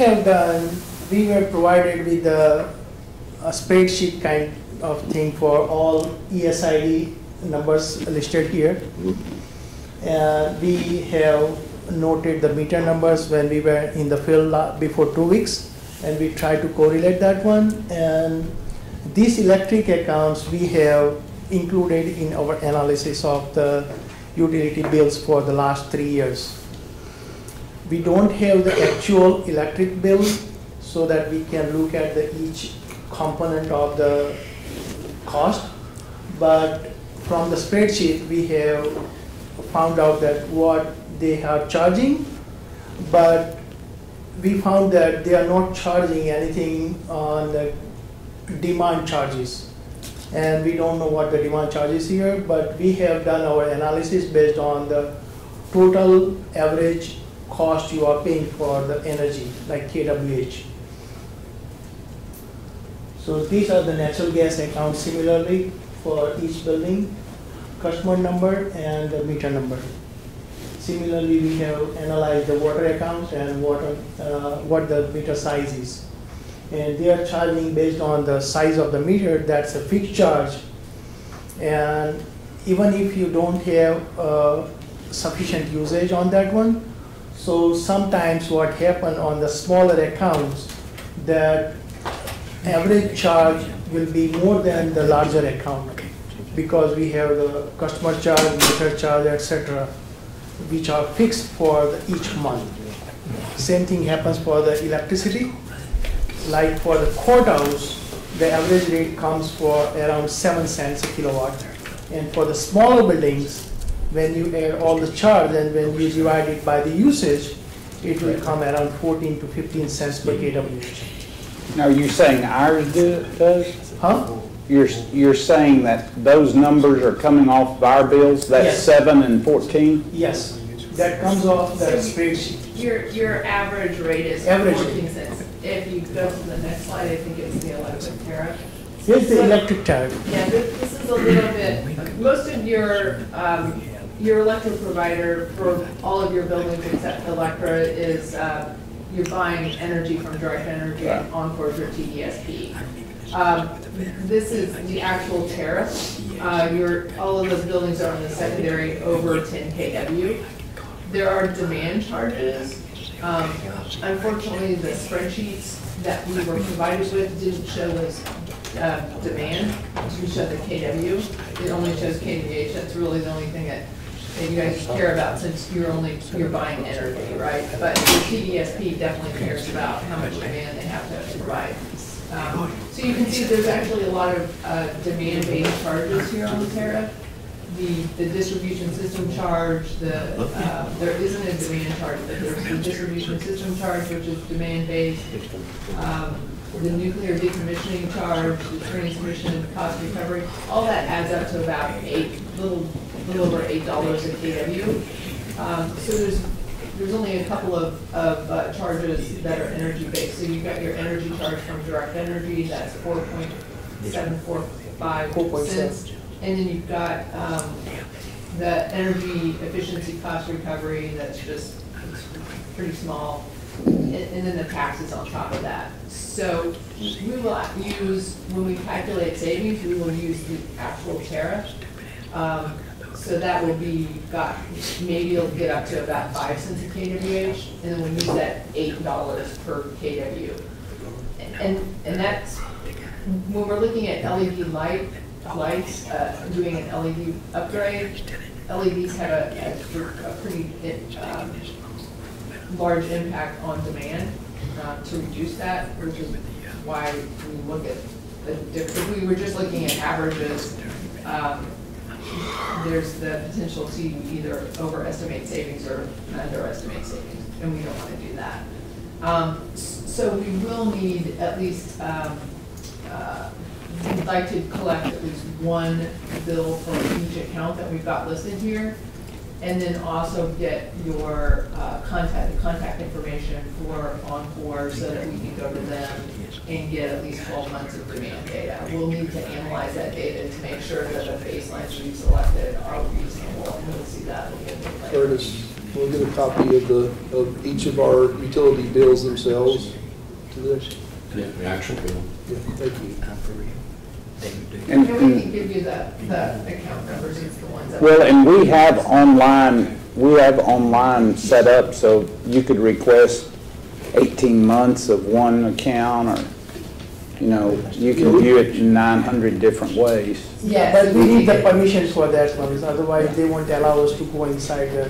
were provided with a spreadsheet kind of thing for all ESID numbers listed here. And we have noted the meter numbers when we were in the field before 2 weeks, and we tried to correlate that one. And these electric accounts we have included in our analysis of the utility bills for the last 3 years. We don't have the actual electric bill so that we can look at each component of the cost, but from the spreadsheet we have found out that what they are charging, but we found that they are not charging anything on the demand charges. And we don't know what the demand charges here, but we have done our analysis based on the total average cost you are paying for the energy, like kWh. So these are the natural gas accounts similarly for each building, customer number and the meter number. Similarly, we have analyzed the water accounts and what the meter size is. And they are charging based on the size of the meter. That's a fixed charge. And even if you don't have sufficient usage on that one, so sometimes what happens on the smaller accounts, that average charge will be more than the larger account, because we have the customer charge, meter charge, etc., which are fixed for each month. Same thing happens for the electricity. Like for the courthouse, the average rate comes for around 7 cents a kilowatt. And for the smaller buildings, when you add all the charge and when you divide it by the usage, it will come around 14 to 15 cents per kWh. Now, you're saying ours does? Huh? You're saying that those numbers are coming off of our bills, that's Yes. 7 and 14? Yes, that comes off the spreadsheet. Your average rate is Average. 14 cents. If you go to the next slide, I think it's the electric tariff. Here's the electric tariff. Yeah, this is a little bit, most of your electric provider for all of your buildings except Electra is, you're buying energy from Direct Energy and Encore's your TDSP. This is the actual tariff. All of those buildings are on the secondary over 10 kW. There are demand charges. Unfortunately, the spreadsheets that we were provided with didn't show us demand, it didn't show the kW. It only shows kVH. That's really the only thing that you guys care about since you're buying energy, right? But the TDSP definitely cares about how much demand they have to provide. So you can see there's actually a lot of demand-based charges here on the tariff. The distribution system charge, there isn't a demand charge, but there's the distribution system charge, which is demand-based. The nuclear decommissioning charge, the transmission cost recovery, all that adds up to about little over $8 a kW. So there's only a couple of charges that are energy-based. So you've got your energy charge from Direct Energy, that's 4.745 cents. And then you've got the energy efficiency cost recovery, that's just pretty small. And then the taxes on top of that. So we will use, when we calculate savings, we will use the actual tariff. So that will be, maybe it'll get up to about 5 cents a kWh, and then we'll use that $8 per kW. And that's, when we're looking at LED lights, doing an LED upgrade, LEDs have a pretty large impact on demand to reduce that, which is why we look at if we were just looking at averages, there's the potential to either overestimate savings or underestimate savings, and we don't want to do that. So we will need at least, we'd like to collect at least one bill for each account that we've got listed here, and then also get your contact information for Encore so that we can go to them and get at least 12 months of demand data. We'll need to analyze that data to make sure that the baselines we've selected are reasonable, and we'll see that a little bit later. Curtis, we'll get a copy of each of our utility bills themselves to this. Yeah, the actual bill. Yeah, thank you. And we can give you the account numbers, it's the ones that. Well, and we have online set up so you could request 18 months of one account, or, you know, you can view it in 900 different ways. Yeah, but we need the permission for that one, otherwise they won't allow us to go inside the.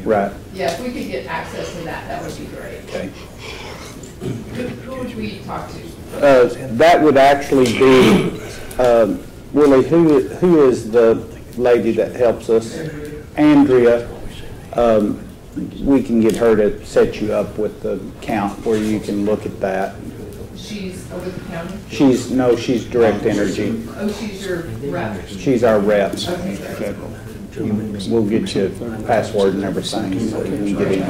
Right. Yeah, if we could get access to that, that would be great. Okay. Who would we talk to? That would actually be, Willie, who is the lady that helps us? Andrea. We can get her to set you up with the account where you can look at that. She's with the county? She's Direct Energy. Oh, she's your rep? She's our rep. Okay. We'll get you a password and everything so you can get in.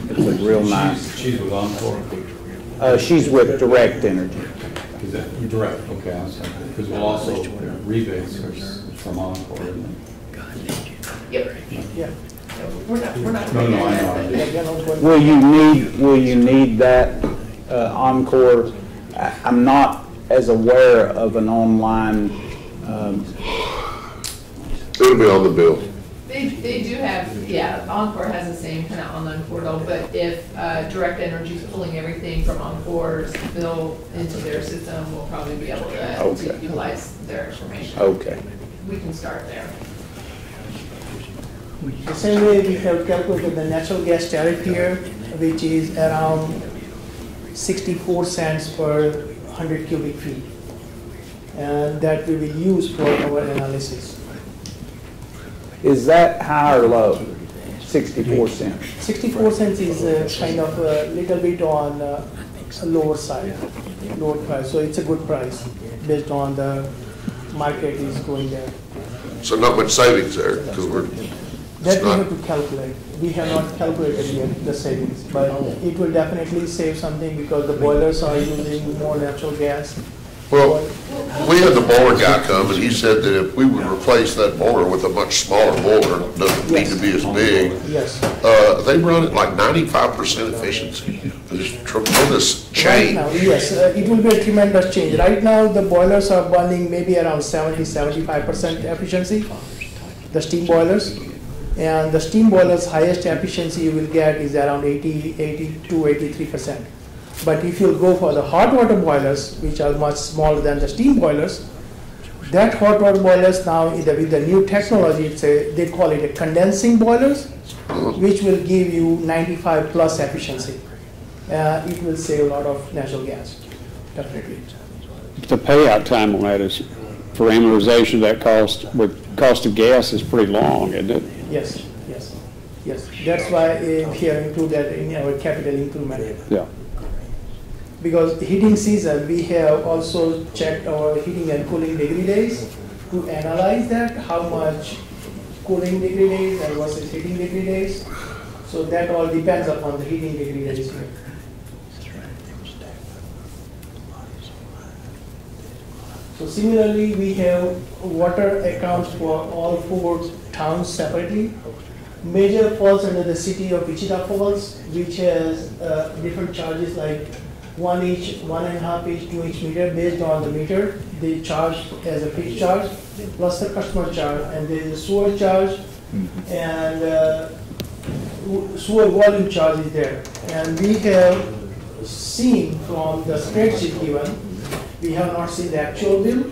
It's a real nice. She's with Encore? She's with Direct Energy. Is that direct? Okay, I'm sorry. Because we'll also rebates from Encore, isn't it? Yep. Yeah. We're not. No, I know. Will you need that Encore? I'm not as aware of an online. It'll be on the bill. They do have, yeah, Encore has the same kind of online portal, but if Direct Energy's pulling everything from Encore's bill into their system, we'll probably be able to utilize their information. Okay. We can start there. The same way we have calculated the natural gas tariff here, which is around 64 cents per 100 cubic feet. And that we will use for our analysis. Is that high or low? 64 cents. 64 cents is kind of a little bit on lower side, lower price. So it's a good price based on the market is going there. So not much savings there, because we're, That it's we not, have to calculate. We have not calculated yet the savings, but it will definitely save something because the boilers are using more natural gas. well, we had the boiler guy come, and he said that if we would replace that boiler with a much smaller boiler, doesn't need to be as big, Yes. they run at like 95% efficiency. There's tremendous Right change. now, yes, it will be a tremendous change. Right now, the boilers are burning maybe around 70-75% efficiency, the steam boilers. And the steam boilers' highest efficiency you will get is around 80-83%. But if you go for the hot water boilers, which are much smaller than the steam boilers, that hot water boilers now with the new technology, they call it a condensing boilers, which will give you 95 plus efficiency. It will save a lot of natural gas, definitely. The payout time on that is, for amortization of that cost, with cost of gas is pretty long, isn't it? Yes, yes, yes. That's why we have included that in our capital improvement. Yeah. Because heating season, we have also checked our heating and cooling degree days to analyze that, how much cooling degree days and versus heating degree days. So that all depends upon the heating degree days here. So similarly, we have water accounts for all 4 towns separately. Major falls under the city of Wichita Falls, which has different charges like 1 each, 1.5 each, 2 each meter based on the meter. They charge as a fixed charge plus the customer charge, and there is a sewer charge and sewer volume charge is there. And we have seen from the spreadsheet given, we have not seen the actual bill,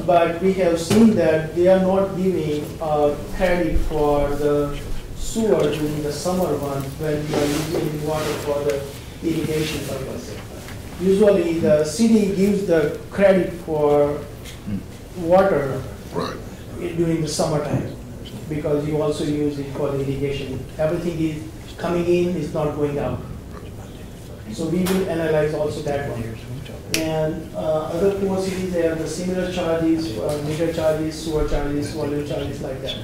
but we have seen that they are not giving credit for the sewer during the summer months when we are using water for the irrigation purpose. Usually the city gives the credit for water Right. during the summertime because you also use it for the irrigation. Everything is coming in, is not going out. So we will analyze also that one. And other 4 cities, they have the similar charges, meter charges, sewer charges, volume charges like that.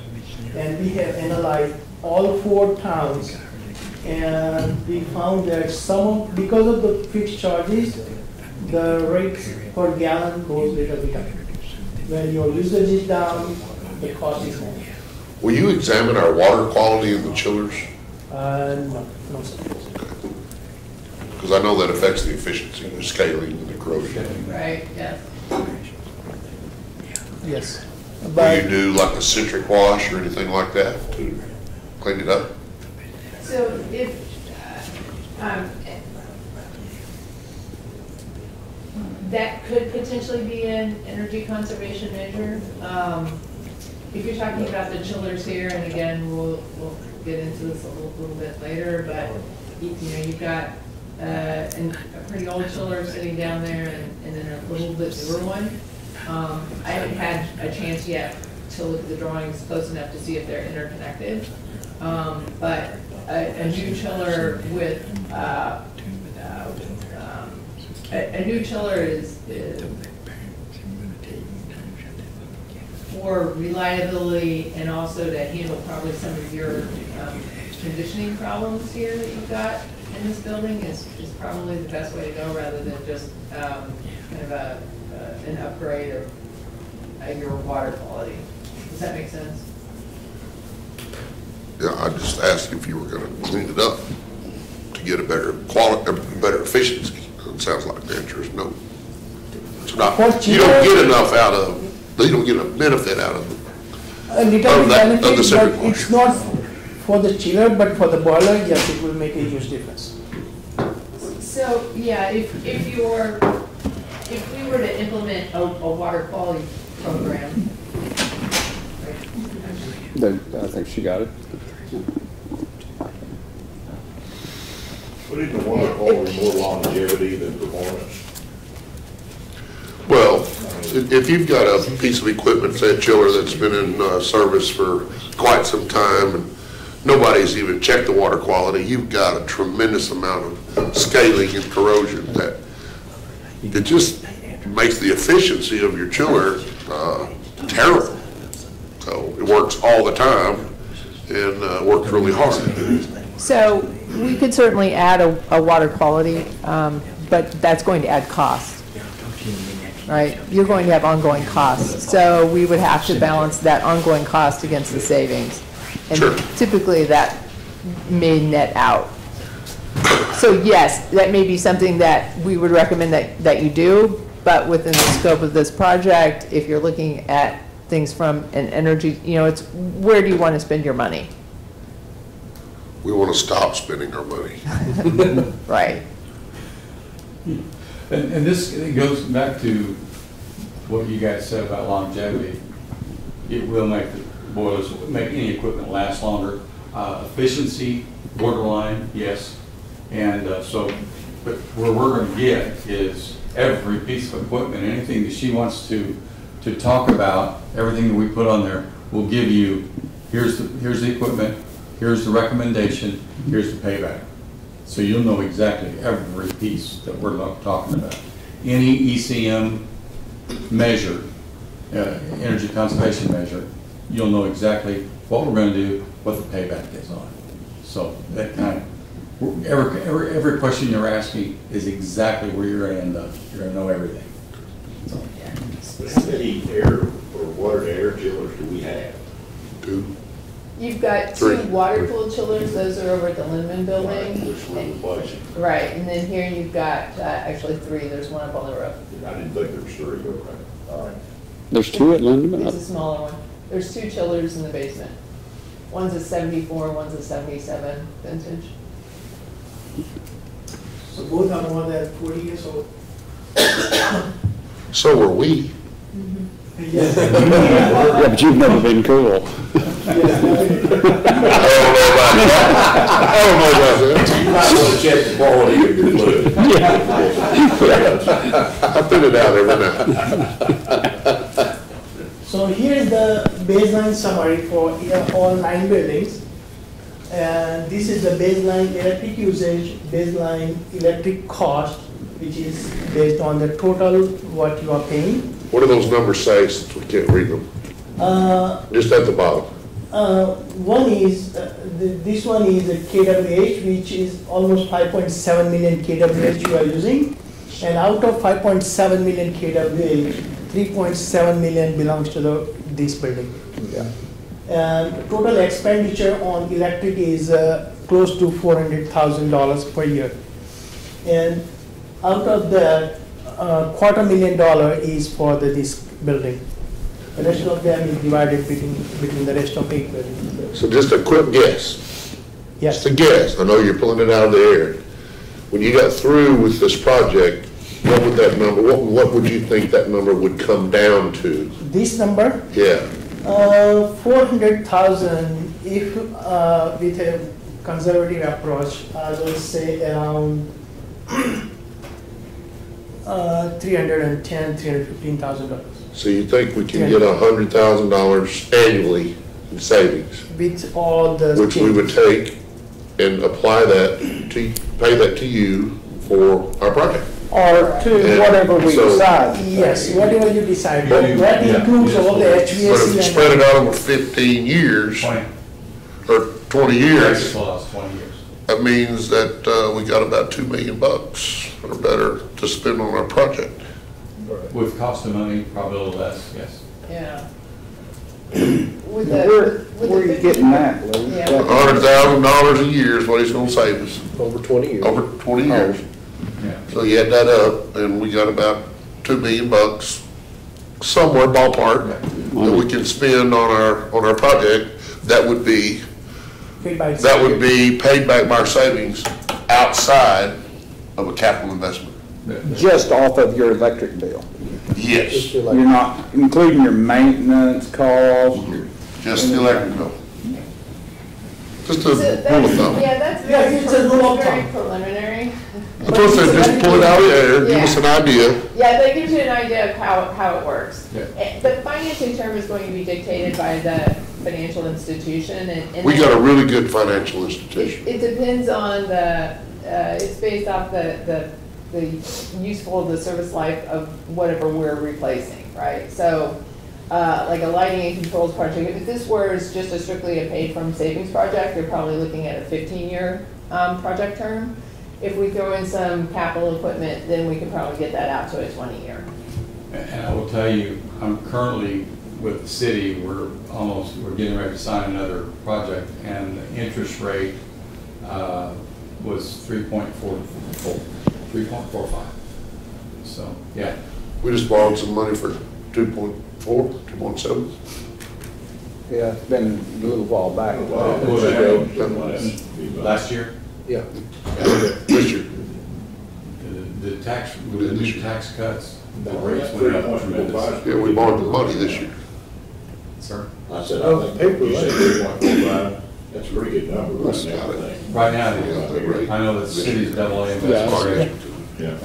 And we have analyzed all 4 towns, and we found that because of the fixed charges, the rate per gallon goes little bit up. When your usage is down, the cost is more. Will you examine our water quality in the chillers? No, no, sir. Because I know that affects the efficiency, the scaling, and the corrosion. Right, yes. Yes. Will But you do like a centric wash or anything like that to clean it up? So if, that could potentially be an energy conservation measure. If you're talking about the chillers here, and again, we'll get into this a little bit later, but you've got a pretty old chiller sitting down there and then a little bit newer one. I haven't had a chance yet to look at the drawings close enough to see if they're interconnected. But a new chiller with a new chiller is for reliability and also to handle probably some of your conditioning problems here that you've got in this building is probably the best way to go rather than just kind of an upgrade of your water quality. Does that make sense? Yeah, I just asked if you were going to clean it up to get a better quality, a better efficiency. It sounds like the answer is no. It's not. You don't get enough out of. You don't get a benefit out of a little bit benefit, but it's not for the chiller, but for the boiler, yes, it will make a huge difference. So, yeah, if we were to implement a water quality program, I think she got it. But isn't the water quality more longevity than performance? Well, if you've got a piece of equipment, say a chiller that's been in service for quite some time and nobody's even checked the water quality, you've got a tremendous amount of scaling and corrosion that it just makes the efficiency of your chiller terrible. So it works all the time and works really hard. So we could certainly add a water quality, but that's going to add cost, right? You're going to have ongoing costs. So we would have to balance that ongoing cost against the savings. And Sure. typically that may net out. So yes, that may be something that we would recommend that you do, but within the scope of this project, if you're looking at things from an energy, it's where do you want to spend your money? We want to stop spending our money. Right. And this it goes back to what you guys said about longevity. It will make the boilers, make any equipment last longer. Efficiency, borderline, yes. And but where we're going to get is every piece of equipment, anything that she wants to talk about, everything that we put on there, we'll give you, here's the equipment, here's the recommendation, here's the payback. So you'll know exactly every piece that we're talking about. Any ECM measure, energy conservation measure, you'll know exactly what we're going to do, what the payback is on it. So that kind of, every question you're asking is exactly where you're going to end up. You're going to know everything. So. How many air or water to air chillers do we have? 2. You've got 3. 2 water-cooled chillers. Those are over at the Lindman building. Which one was it? Right, and then here you've got actually 3. There's one up on the roof. I didn't think there was 3. Okay. All right. There's 2 at Lindeman? It's a smaller one. There's 2 chillers in the basement. One's a 74, one's a 77 vintage. So both are more than 40 years old. So are we. Yes. Yeah, but you've never been cool. I don't know about that. You might want to check the quality of your fluid. I put it out every night. So here is the baseline summary for all 9 buildings. And this is the baseline electric usage, baseline electric cost, which is based on the total what you are paying. What do those numbers say since we can't read them? Just at the bottom. One is, this one is a kWh, which is almost 5.7 million kWh you are using. And out of 5.7 million kWh, 3.7 million belongs to this building. Yeah. And total expenditure on electric is close to $400,000 per year. And out of that, $250,000 is for this building. The rest of them is divided between the rest of 8 buildings. So just a quick guess. Yes. Just a guess. I know you're pulling it out of the air. When you got through with this project, what would that number, what would you think that number would come down to? This number? Yeah. 400,000, if with a conservative approach, I will say around $315,000. So you think we can get $100,000 annually in savings? With all the which we would take and apply that to, pay that to you for our project. Or to whatever we So- decide. Yes, whatever you decide, but that includes all the But if we HVAC spread and it out over 15 years, 20. or 20 years, Texas law is 20 years. that means that we got about $2 million or better to spend on our project. With cost of money, probably a little less, yes. Yeah. Where are you getting that, Lou? Yeah. $100,000 a year is what he's gonna save us, Over 20 years. over 20 years. Yeah. So you add that up, and we got about $2 million, somewhere ballpark, that we can spend on our project. That would be paid by paid back by our savings outside of a capital investment. Just off of your electric bill. Yes. You're not including your maintenance costs, Just the electric bill. Just a So rule of that's- thumb. Yeah, that's Yeah, it's a rule of very thumb. preliminary. I thought they'd just pull it out of the air, give us an idea. Yeah, that gives you an idea of how it works. Yeah. The financing term is going to be dictated by the financial institution, and We then got a really good financial institution. it depends on it's based off the the service life of whatever we're replacing, right? So, like a lighting and controls project, if this were just strictly a paid from savings project, you're probably looking at a 15-year project term. If we throw in some capital equipment, then we can probably get that out to a 20-year. And I will tell you, I'm currently with the city, we're getting ready to sign another project, and the interest rate was 3.45. So, yeah. We just borrowed some money for 2.4, 2.7. Yeah, it's been a little while back. Last year? Yeah. This year. The tax, with the new tax cuts, the rates went up tremendously. Yeah, we borrowed the money this year. Sir? I said, I think you said 3.45, that's a pretty good number right That's now, got I it. think. Right now, it is. I know that the city's double A investment. Yeah.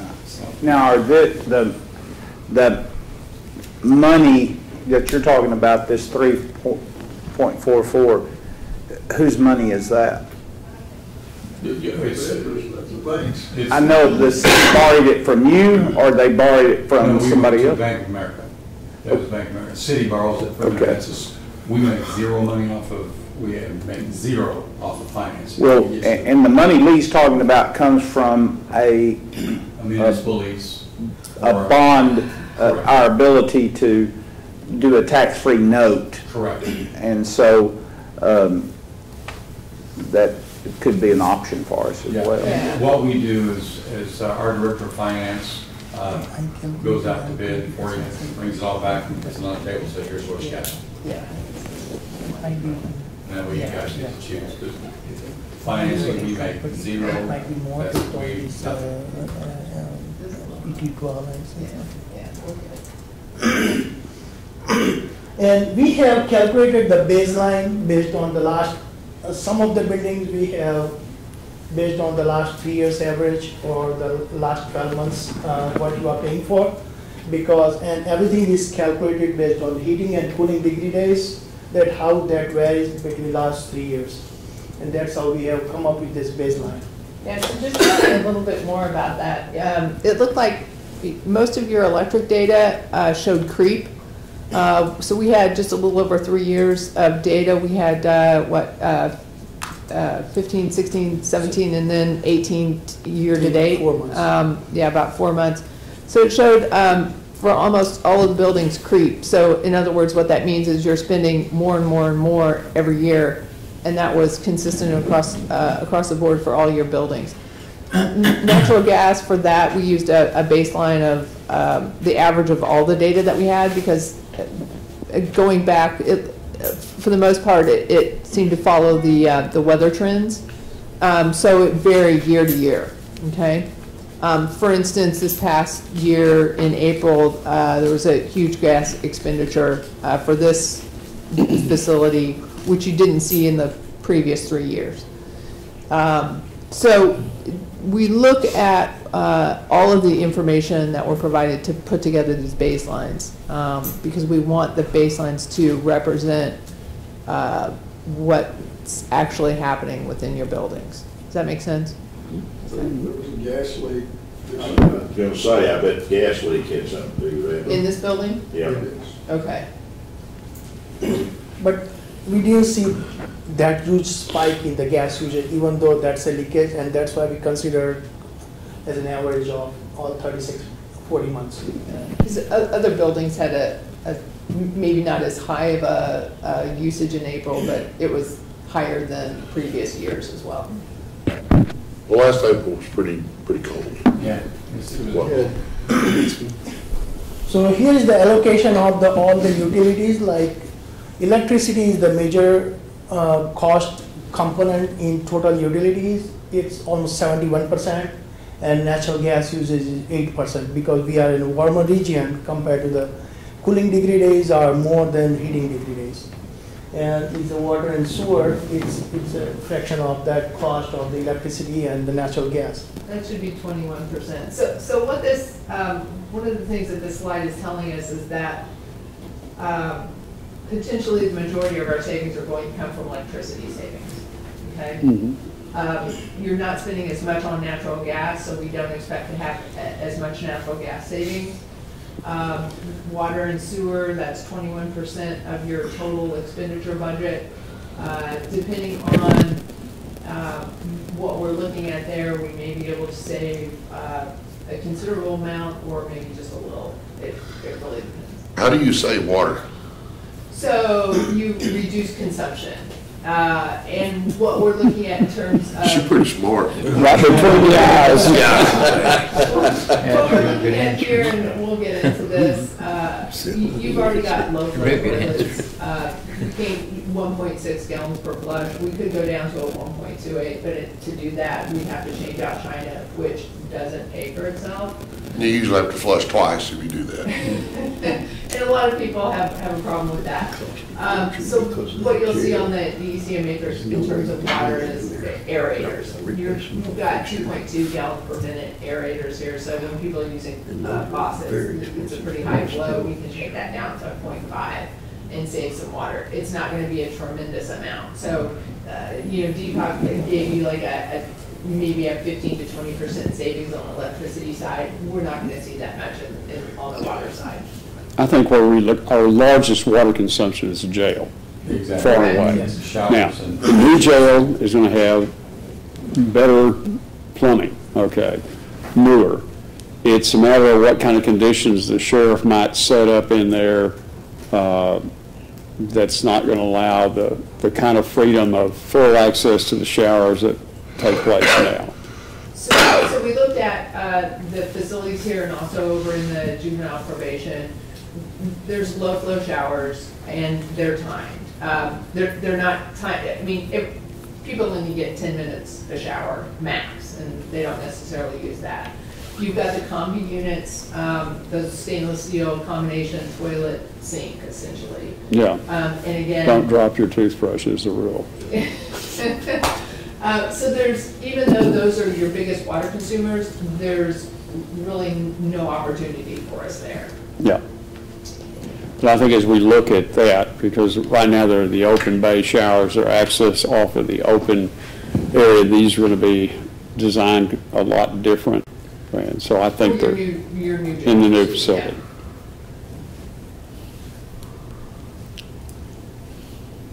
Now, are the money that you're talking about, this 3.44, whose money is that? It's- I know this borrowed it from you, or they borrowed it No, from we somebody went to else? Bank of America. That was Bank of America. City borrows it from Okay. us. We make zero money off of, make zero off of financing. Well, Yes, and the money Lee's talking about comes from a municipal lease. a or- bond, Correct. our ability to do a tax-free note. Correct. And so, that could be an option for us as Yeah. well. Yeah. What we do is our director of finance goes out to bid for you, brings it all back, puts it on the table, says, here's what you got. Yeah. And that way you guys get to choose. 'Cause financing, we make zero, that's, we, nothing. And we have calculated the baseline based on the last, some of the buildings we have based on the last 3 years average or the last 12 months, what you are paying for. Because, and everything is calculated based on heating and cooling degree days, that how that varies between last 3 years. And that's how we have come up with this baseline. Yeah, so just to say a little bit more about that. It looked like most of your electric data showed creep. So we had just a little over 3 years of data. We had, 15, 16, 17, and then 18 year to date. 4 months. Yeah, about 4 months. So it showed for almost all of the buildings creep. So in other words, what that means is you're spending more and more and more every year, and that was consistent across the board for all your buildings. Natural gas, for that, we used a baseline of the average of all the data that we had, because going back, for the most part, it seemed to follow the weather trends. So it varied year to year, okay? For instance, this past year in April, there was a huge gas expenditure for this facility, which you didn't see in the previous 3 years. So we look at all of the information that we're provided to put together these baselines, because we want the baselines to represent what's actually happening within your buildings. Does that make sense? Gas leak. I was gonna say, I bet gas leak had something to do with In that. this building? Yeah. Okay. But we didn't see that huge spike in the gas usage, even though that's a leakage, and that's why we consider as an average of all 36, 40 months. Because other buildings had a maybe not as high of a usage in April, but it was higher than previous years as well. Well, last April was pretty cold. Yeah. Well, So here is the allocation of all the utilities, like electricity is the major cost component in total utilities. It's almost 71%, and natural gas usage is 8%, because we are in a warmer region compared to the cooling degree days are more than heating degree days. And with the water and sewer, it's a fraction of that cost of the electricity and the natural gas. That should be 21%. So what this, one of the things that this slide is telling us is that potentially the majority of our savings are going to come from electricity savings, okay? You're not spending as much on natural gas, so we don't expect to have as much natural gas savings. Water and sewer, that's 21% of your total expenditure budget. Depending on what we're looking at there, we may be able to save a considerable amount or maybe just a little. It really depends. How do you save water? So you reduce consumption. And what we're looking at in terms of... She's pretty smart. Right between the eyes. What we're looking at here, and we'll get into this, you've already got low flow toilets. You can't 1.6 gallons per flush. We could go down to a 1.28, but to do that, we'd have to change out China, which doesn't pay for itself. You usually have to flush twice if you do that. And a lot of people have a problem with that. So what you'll see on the ECM matrix in terms of water is aerators. You've got 2.2 gallons per minute aerators here, so when people are using faucets, it's a pretty high flow, we can take that down to 0.5 and save some water. It's not going to be a tremendous amount. So, Deepak gave you like maybe a 15 to 20% savings on the electricity side. We're not going to see that much on the water side. I think where we look, our largest water consumption is the jail. Exactly. Far away. Yes, Now, showers and- the new jail is going to have better plumbing, okay, newer. It's a matter of what kind of conditions the sheriff might set up in there that's not going to allow the kind of freedom of full access to the showers that take place now. So we looked at the facilities here and also over in the juvenile probation. There's low flow showers and they're timed. They're not timed. I mean, people only get 10 minutes a shower max, and they don't necessarily use that. You've got the combi units, the stainless steel combination toilet sink, essentially. Yeah. And again, Don't drop your toothbrush is the rule. So there's, even though those are your biggest water consumers, there's really no opportunity for us there. Yeah. But I think as we look at that, because right now they're the open bay showers, they're access off of the open area, these are going to be designed a lot different. And so I think they're your new in the new facility. Yeah.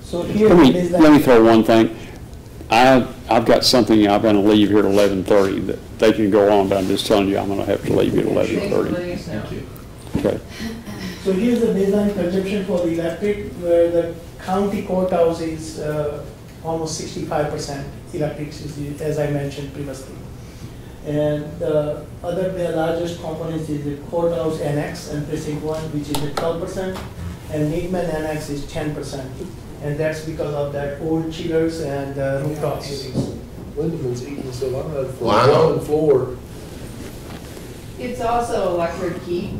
So here is Let me throw one thing. I've got something I'm going to leave here at 11:30 that they can go on, but I'm just telling you I'm going to have to leave you at 11:30. Thank you. Okay. So here's the baseline projection for the electric, where the county courthouse is almost 65% electricity, as I mentioned previously. And the largest components is the courthouse annex and precinct 1, which is at 12%, and Needman annex is 10%. And that's because of that old chillers and rooftop units. Lindeman's eating so loud from Wow. the floor. It's also electric heat.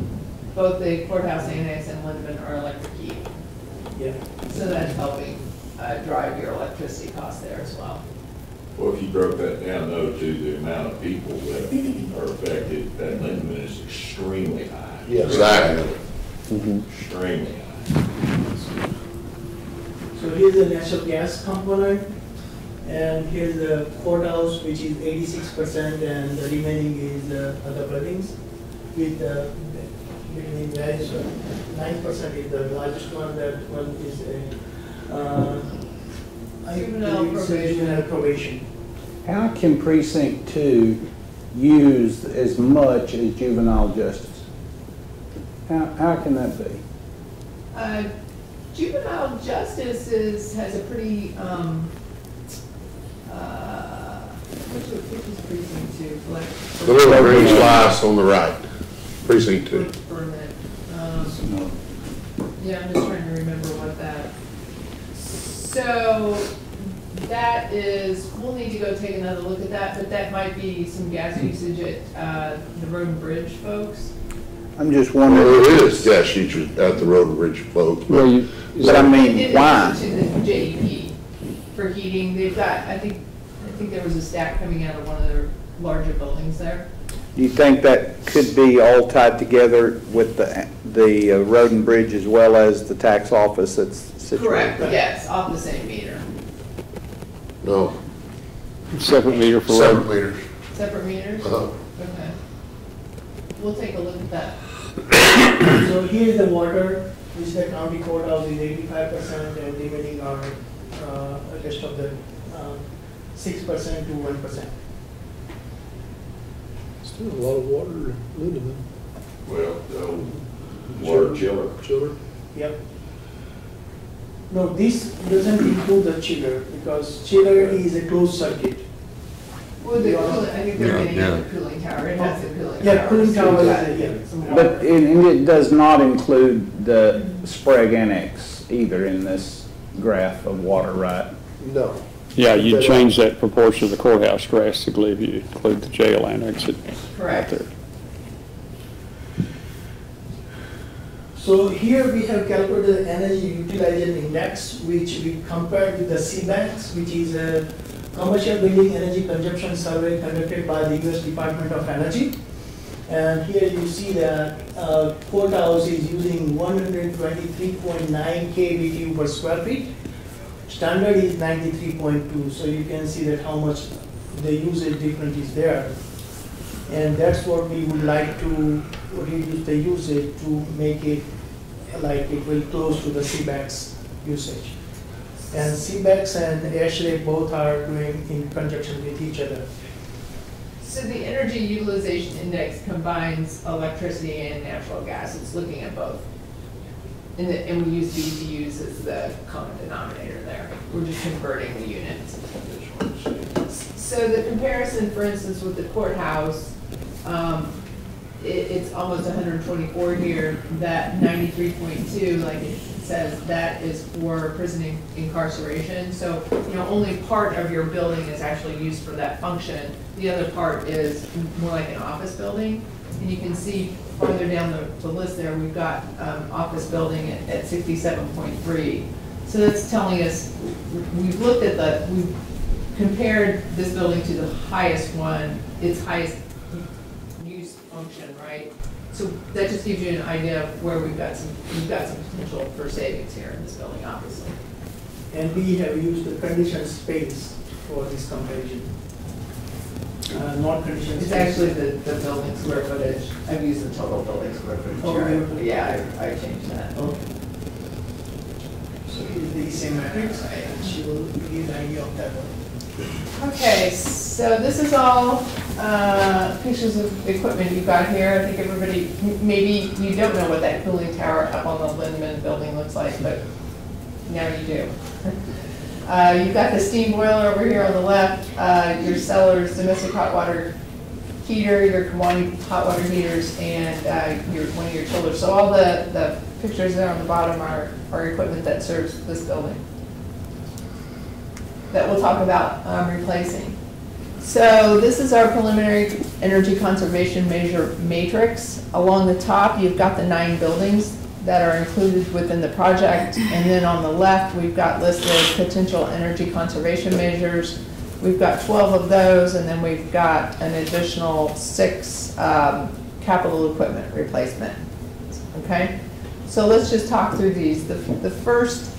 Both the courthouse annex and Lindeman are electric heat. Yeah. So that's helping drive your electricity costs there as well. Well, if you broke that down though to the amount of people that are affected, that limit is extremely high. Yeah. Exactly. Extremely high. So here's the natural gas component, and here's the courthouse, which is 86%, and the remaining is other buildings. With between that, 9% is the largest one. That one is juvenile probation. How can precinct 2 use as much as juvenile justice? How can that be? Juvenile justice has a pretty, which is precinct 2? The little green slice on the right, precinct 2. Yeah, I'm just trying to remember what that. So that is, we'll need to go take another look at that, but that might be some gas usage at the Road and Bridge folks. I'm just Well, wondering. it is gas usage at the Road and Bridge folks. Well, But I mean, why? In addition to JEP for heating. They've got, I think there was a stack coming out of one of their larger buildings there. Do you think that could be all tied together with the road and bridge as well as the tax office that's situated? Correct, yes, off the same meter. No, Separate meter for separate road. meters. Separate meters? Uh-huh. Okay. We'll take a look at that. So here is the water, which the county courthouse is 85% and remaining are rest of the 6% to 1%. Still a lot of water in Lindeman. Well, no, water chiller. Chiller. Yep. No, this doesn't include the chiller because chiller is a closed circuit. Well, the cooling, I think they're Yeah, getting yeah. at the cooling tower. It has the cooling tower. Yeah, cooling So tower we've is, got, yeah, some water. But it does not include the Sprague Annex either in this graph of water, right? No. Yeah, you change that proportion of the courthouse drastically if you include the jail annex out Correct. there. So here we have calculated the energy utilization index, which we compared with the CBACS, which is a commercial building energy consumption survey conducted by the US Department of Energy. And here you see that courthouse is using 123.9 kBTU per square feet. Standard is 93.2, so you can see that how much the usage difference is there. And that's what we would like to reduce the usage to make it like it will close to the CBACS usage. And CBACS and ASHRAE both are doing in conjunction with each other. So the energy utilization index combines electricity and natural gas. It's looking at both. And we use BTUs as the common denominator there. We're just converting the units. So the comparison, for instance, with the courthouse, it's almost 124 here. That 93.2, like it says, that is for prison incarceration. So, you know, only part of your building is actually used for that function. The other part is more like an office building. And you can see farther down the list there, we've got office building at 67.3. So that's telling us, we've looked at we've compared this building to the highest one, its highest use function, right? So that just gives you an idea of where we've got some potential for savings here in this building, obviously. And we have used the conditioned space for this comparison. Not conditioned It's space. actually the building square footage. I've used the total building square footage. Oh, here. really? Yeah, I changed that. Okay. So it's the same matrix, and she will give an idea of that one. Okay, so this is all pictures of equipment you've got here. I think everybody, maybe you don't know what that cooling tower up on the Lindeman building looks like, but now you do. You've got the steam boiler over here on the left, your cellar's domestic hot water heater, your Kewaunee hot water heaters, and one of your chillers. So all the pictures there on the bottom are equipment that serves this building that we'll talk about replacing. So this is our preliminary energy conservation measure matrix. Along the top, you've got the 9 buildings that are included within the project. And then on the left, we've got listed potential energy conservation measures. We've got 12 of those, and then we've got an additional 6 capital equipment replacement. Okay? So let's just talk through these. The first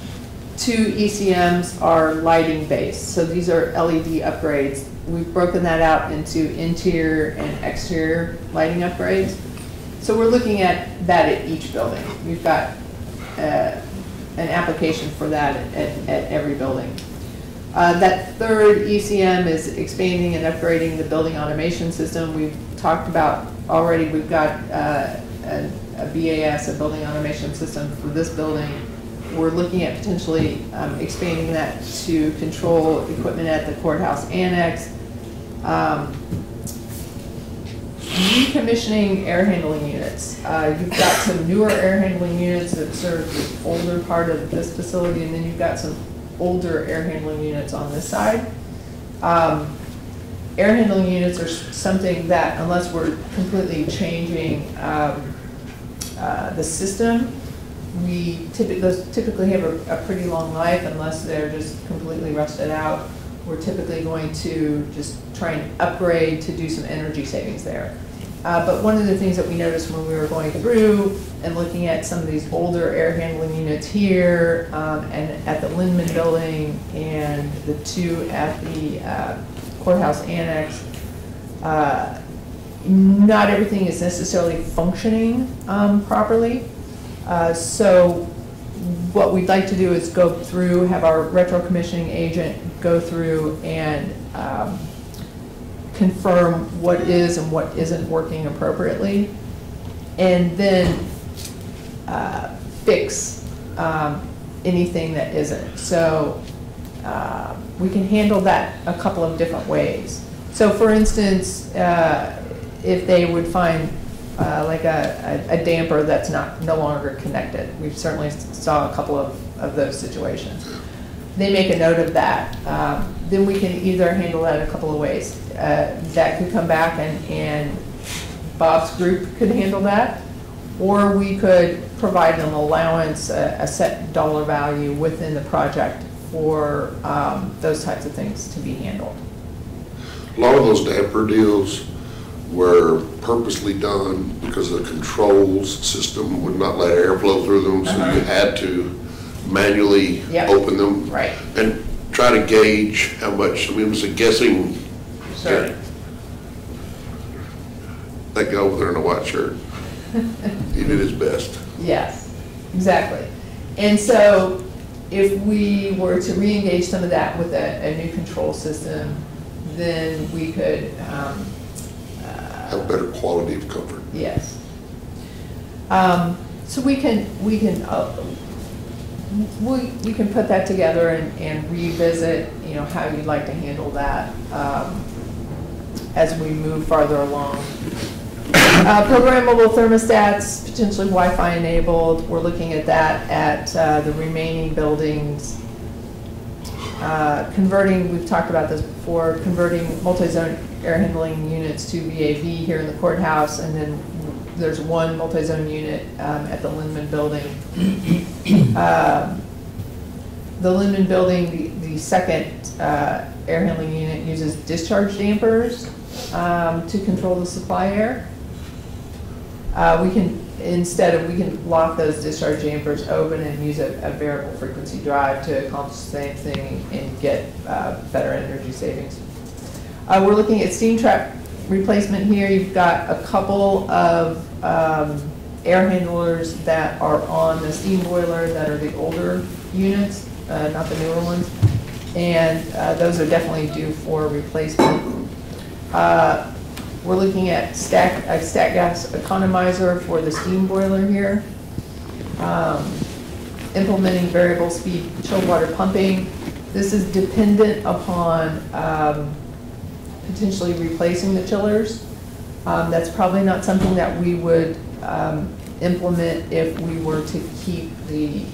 2 ECMs are lighting based. So these are LED upgrades. We've broken that out into interior and exterior lighting upgrades. So we're looking at that at each building. We've got an application for that at every building. That third ECM is expanding and upgrading the building automation system. We've talked about already, we've got a BAS, a building automation system for this building. We're looking at potentially expanding that to control equipment at the courthouse annex. Decommissioning air handling units. You've got some newer air handling units that serve the older part of this facility, and then you've got some older air handling units on this side. Air handling units are something that, unless we're completely changing the system, we typically have a pretty long life unless they're just completely rusted out. We're typically going to just try and upgrade to do some energy savings there. But one of the things that we noticed when we were going through and looking at some of these older air handling units here and at the Lindman building and the two at the courthouse annex, not everything is necessarily functioning properly. So what we'd like to do is go through, have our retro commissioning agent go through and confirm what is and what isn't working appropriately, and then fix anything that isn't. So we can handle that a couple of different ways. So for instance, if they would find like a damper that's no longer connected. We've certainly saw a couple of those situations. They make a note of that. Then we can either handle that a couple of ways. That could come back and Bob's group could handle that, or we could provide an allowance, a set dollar value within the project for those types of things to be handled. A lot of those damper deals were purposely done because the controls system would not let air flow through them, so you had to manually open them. Right. And try to gauge how much, I mean, it was a guessing. Sure. That guy over there in a white shirt, he did his best. Yes, exactly. And so if we were to re-engage some of that with a new control system, then we could have better quality of comfort. Yes. So we can put that together and revisit, you know, how you'd like to handle that as we move farther along. Programmable thermostats, potentially Wi-Fi enabled. We're looking at that at the remaining buildings. Converting, we've talked about this before, converting multi-zone air handling units to VAV here in the courthouse, and then there's one multi-zone unit at the Lindman building. The Lindman building, the second air handling unit uses discharge dampers to control the supply air. We can lock those discharge dampers open and use a variable frequency drive to accomplish the same thing and get better energy savings. We're looking at steam trap replacement here. You've got a couple of air handlers that are on the steam boiler that are the older units, not the newer ones, and those are definitely due for replacement. We're looking at a stack gas economizer for the steam boiler here. Implementing variable speed chilled water pumping. This is dependent upon potentially replacing the chillers. That's probably not something that we would implement if we were to keep the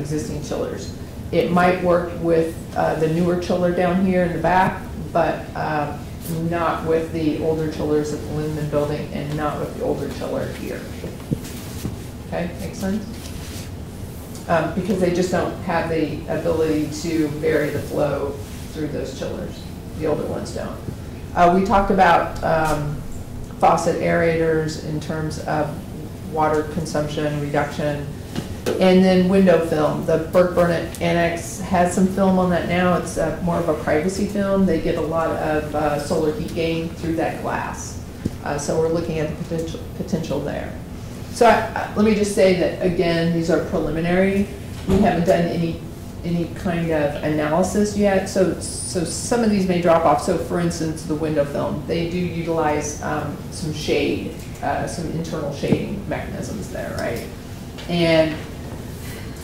existing chillers. It might work with the newer chiller down here in the back, but not with the older chillers at the Lindman building and not with the older chiller here. Okay, makes sense? Because they just don't have the ability to vary the flow through those chillers. The older ones don't. We talked about faucet aerators in terms of water consumption reduction. And then window film. The Burke Burnett Annex has some film on that now. It's more of a privacy film. They get a lot of solar heat gain through that glass. So we're looking at the potential there. So let me just say that, again, these are preliminary. We haven't done any kind of analysis yet. So some of these may drop off. So for instance, the window film, they do utilize some shade, some internal shading mechanisms there, right? And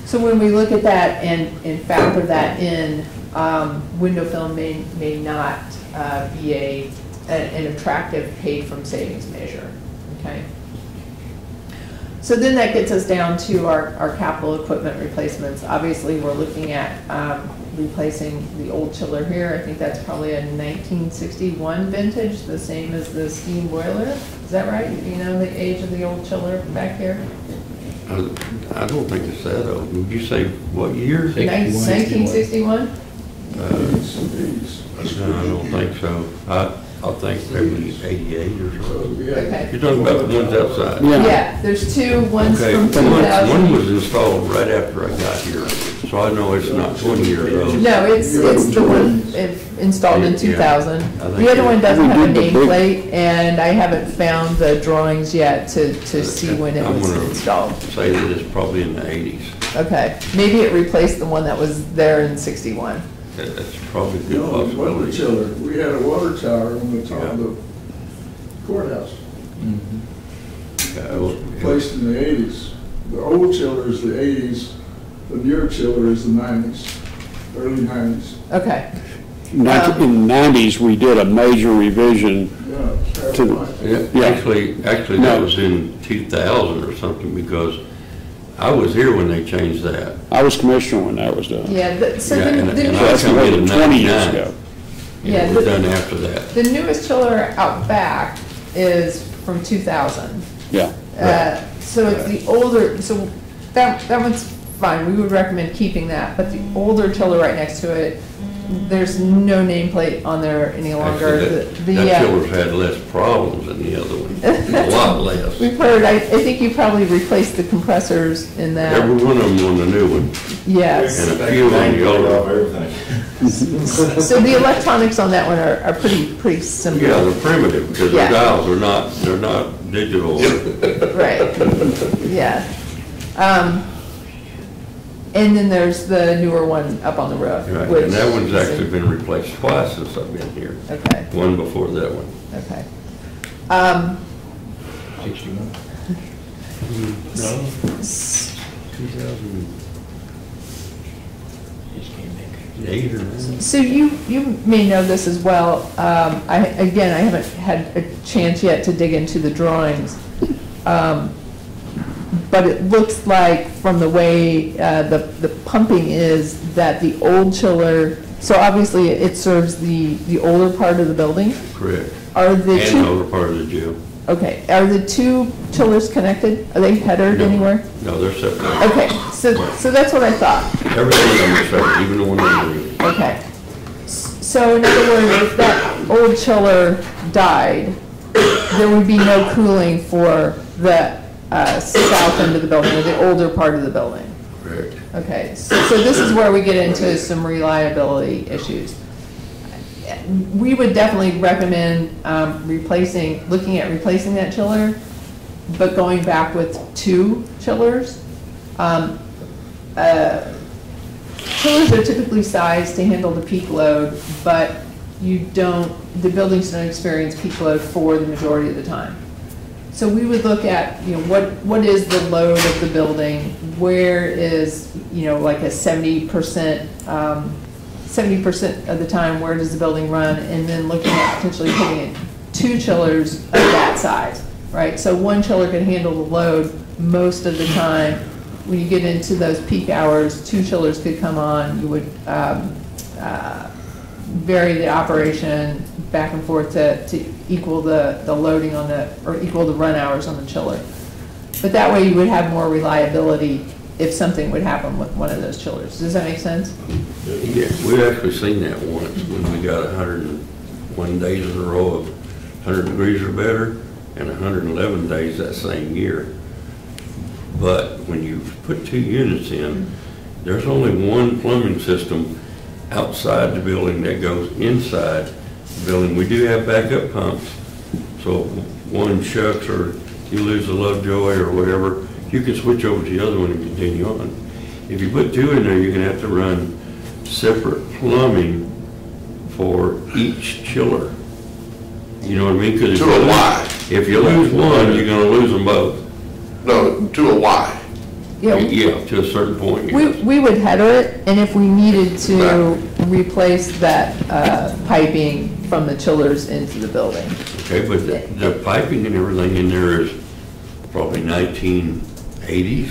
so when we look at that and factor that in, window film may not be an attractive paid from savings measure, okay? So then that gets us down to our capital equipment replacements. Obviously, we're looking at replacing the old chiller here. I think that's probably a 1961 vintage, the same as the steam boiler. Is that right? You know the age of the old chiller back here? I don't think it's that old. Would you say what year? 1961? I don't think so. I think maybe 88 or so. Okay. You're talking about the ones outside? Yeah, there's two, one's Okay, from 2000. one was installed right after I got here, so I know it's not 20 years old. No, it's the one installed in Yeah. 2000. I think The other one doesn't have a We did the big- nameplate, and I haven't found the drawings yet to see when it I'm was gonna installed. Say that it's probably in the 80s. Okay, maybe it replaced the one that was there in 61. That's probably a good No, it wasn't a possibility. chiller. We had a water tower on the top Yeah. of the courthouse, Yeah, well, placed in the 80s. The old chiller is the 80s, the newer chiller is the 90s, early 90s. Okay, In the 90s, we did a major revision Yeah, it's half to, price. Yeah. Actually, that No. was in 2000 or something, because I was here when they changed that. I was commissioner when that was done. yeah, so Yeah, and I That's come more in than in 20 years 99. ago. Yeah, It was the- done after that. the newest chiller out back is from 2000. Yeah. So it's the older, so that one's fine, we would recommend keeping that, but the older chiller right next to it, there's no nameplate on there any longer. Actually, The- that the, chiller's had less problems than the other one, a lot less. We've heard, I think you probably replaced the compressors in that, Every one of them on the new one, yes. and a few on the old Off one. everything. So the electronics on that one are pretty simple. Yeah, they're primitive, because the Yeah. dials they're not digital. Right, yeah. And then there's the newer one up on the roof, Right, which. and that one's is- actually been replaced twice since I've been here. Okay, One before that one. okay. 61? No, 2008 or 9. So you may know this as well. I haven't had a chance yet to dig into the drawings. But it looks like from the way the pumping is that the old chiller, so obviously it serves the older part of the building. Correct. Are the And the two, older part of the gym. okay, are the two chillers connected? Are they headered No. anywhere? No, they're separate. Okay, so that's what I thought. Every one of them is separate, even the one in the room. Okay. So in other words, if that old chiller died, there would be no cooling for the south end of the building, or the older part of the building. Correct. Okay, so this is where we get into some reliability issues. We would definitely recommend looking at replacing that chiller, but going back with two chillers. Chillers are typically sized to handle the peak load, but the buildings don't experience peak load for the majority of the time. So we would look at, what is the load of the building? Where is, like a 70%, 70% of the time, where does the building run? And then looking at potentially putting in two chillers of that size, right? So one chiller can handle the load most of the time. When you get into those peak hours, two chillers could come on. You would vary the operation back and forth to equal the loading or equal the run hours on the chiller. But that way you would have more reliability if something would happen with one of those chillers. Does that make sense? Yeah, we've actually seen that once, when we got 101 days in a row of 100 degrees or better, and 111 days that same year. But when you put two units in, there's only one plumbing system outside the building that goes inside the building. We do have backup pumps, so if one shucks or you lose the Lovejoy or whatever, you can switch over to the other one and continue on. If you put two in there, you're gonna have to run separate plumbing for each chiller. You know what I mean? 'Cause To a Y. if you lose one, you're gonna lose them both. No, to a Y. Yeah, to a certain point. yes. We would header it, and if we needed to replace that piping from the chillers into the building. Okay, but the piping and everything in there is probably 1980s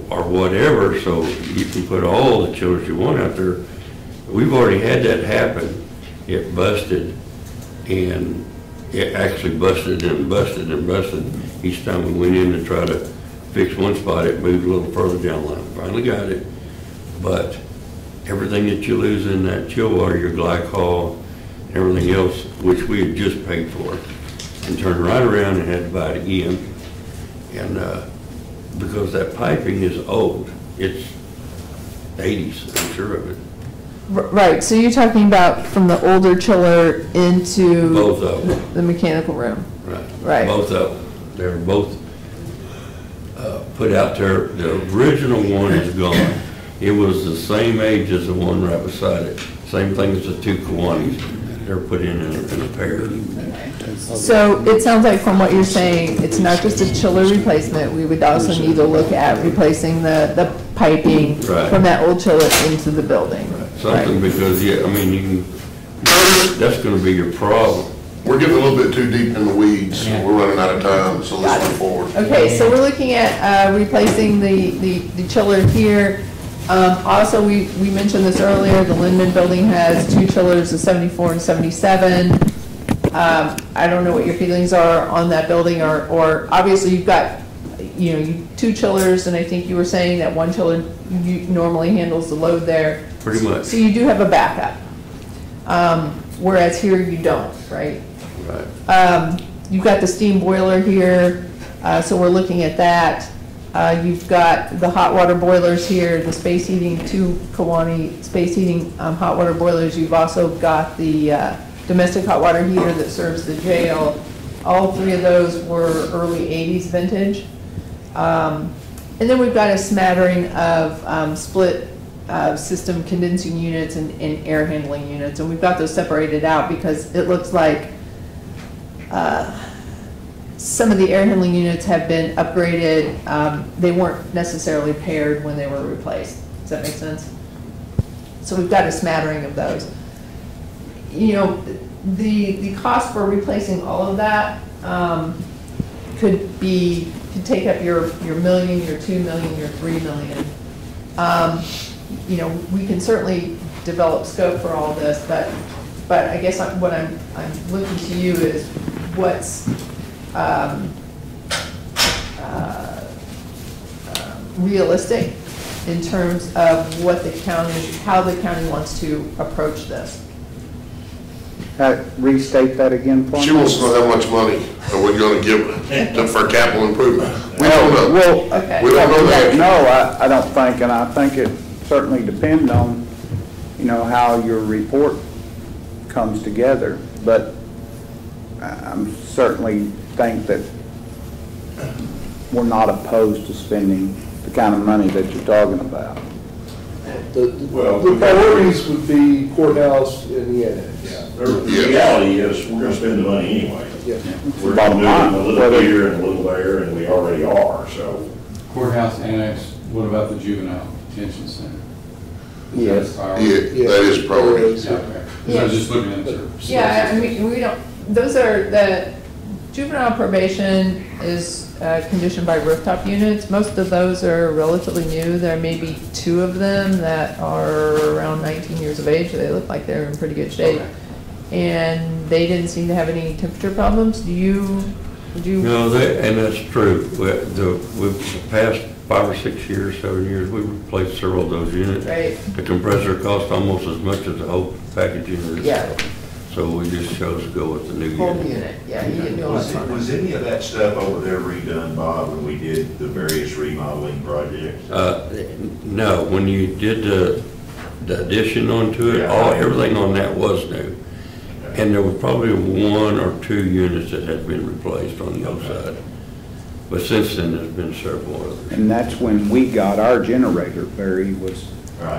or whatever, so you can put all the chillers you want out there. We've already had that happen. It busted, and it actually busted and busted and busted each time we went in to try to fixed one spot, it moved a little further down the line. Finally got it, but everything that you lose in that chill water, your glycol, everything else, which we had just paid for, and turned right around and had to buy it again. And because that piping is old, it's 80s, I'm sure of it. Right, so you're talking about from the older chiller into Both of them. the mechanical room? Right. Right. Both of them. They were both put out there. The original one is gone. It was the same age as the one right beside it. Same thing as the two Kiwanis. They're put in a pair. So it sounds like from what you're saying, it's not just a chiller replacement. We would also need to look at replacing the piping Right. from that old chiller into the building. Something because, yeah, I mean, you can, that's gonna be your problem. We're getting a little bit too deep in the weeds. We're running out of time, so let's move forward. Okay, so we're looking at replacing the chiller here. Also, we mentioned this earlier, the Lindman building has two chillers, the 74 and 77. I don't know what your feelings are on that building, or obviously you've got, two chillers, and I think you were saying that one chiller normally handles the load there. Pretty much. So you do have a backup, whereas here you don't, right? Right. You've got the steam boiler here, so we're looking at that. You've got the hot water boilers here, the space heating, two Kiwani space heating hot water boilers. You've also got the domestic hot water heater that serves the jail. All three of those were early 80s vintage. And then we've got a smattering of split system condensing units and air handling units. And we've got those separated out because it looks like some of the air handling units have been upgraded. They weren't necessarily paired when they were replaced. Does that make sense? So we've got a smattering of those. The cost for replacing all of that could take up your million, your 2 million, your 3 million. We can certainly develop scope for all this, but I guess what I'm looking to you is what's realistic in terms of how the county wants to approach this. Restate that again for me? She wants to know how much money are we gonna give for capital improvement. We don't know. Well, We don't know that. no, I don't think, and I think it certainly depends on, how your report comes together, but I'm certainly think that we're not opposed to spending the kind of money that you're talking about. The priorities would be courthouse and the annex. The reality is, we're gonna spend the money anyway. Yeah. We're gonna do a little here and a little there, and we already are, so. Courthouse annex, what about the juvenile detention center? Yes. Yeah, that is priority. Okay. I was just looking into it. Yeah, I mean, we don't, those are, the juvenile probation is conditioned by rooftop units. Most of those are relatively new. There may be 2 of them that are around 19 years of age. They look like they're in pretty good shape. And they didn't seem to have any temperature problems. Would you? No, and that's true. We've passed 5 or 6 years, 7 years, we replaced several of those units. Right. The compressor cost almost as much as the whole package unit. Yeah. So we just chose to go with the new Whole unit. unit, yeah, you didn't know Was that. was any of that stuff over there redone, Bob, when we did the various remodeling projects? No, when you did the addition onto it, everything on that was new. And there was probably 1 or 2 units that had been replaced on the outside. But since then, there's been several others. And that's when we got our generator, Barry, was,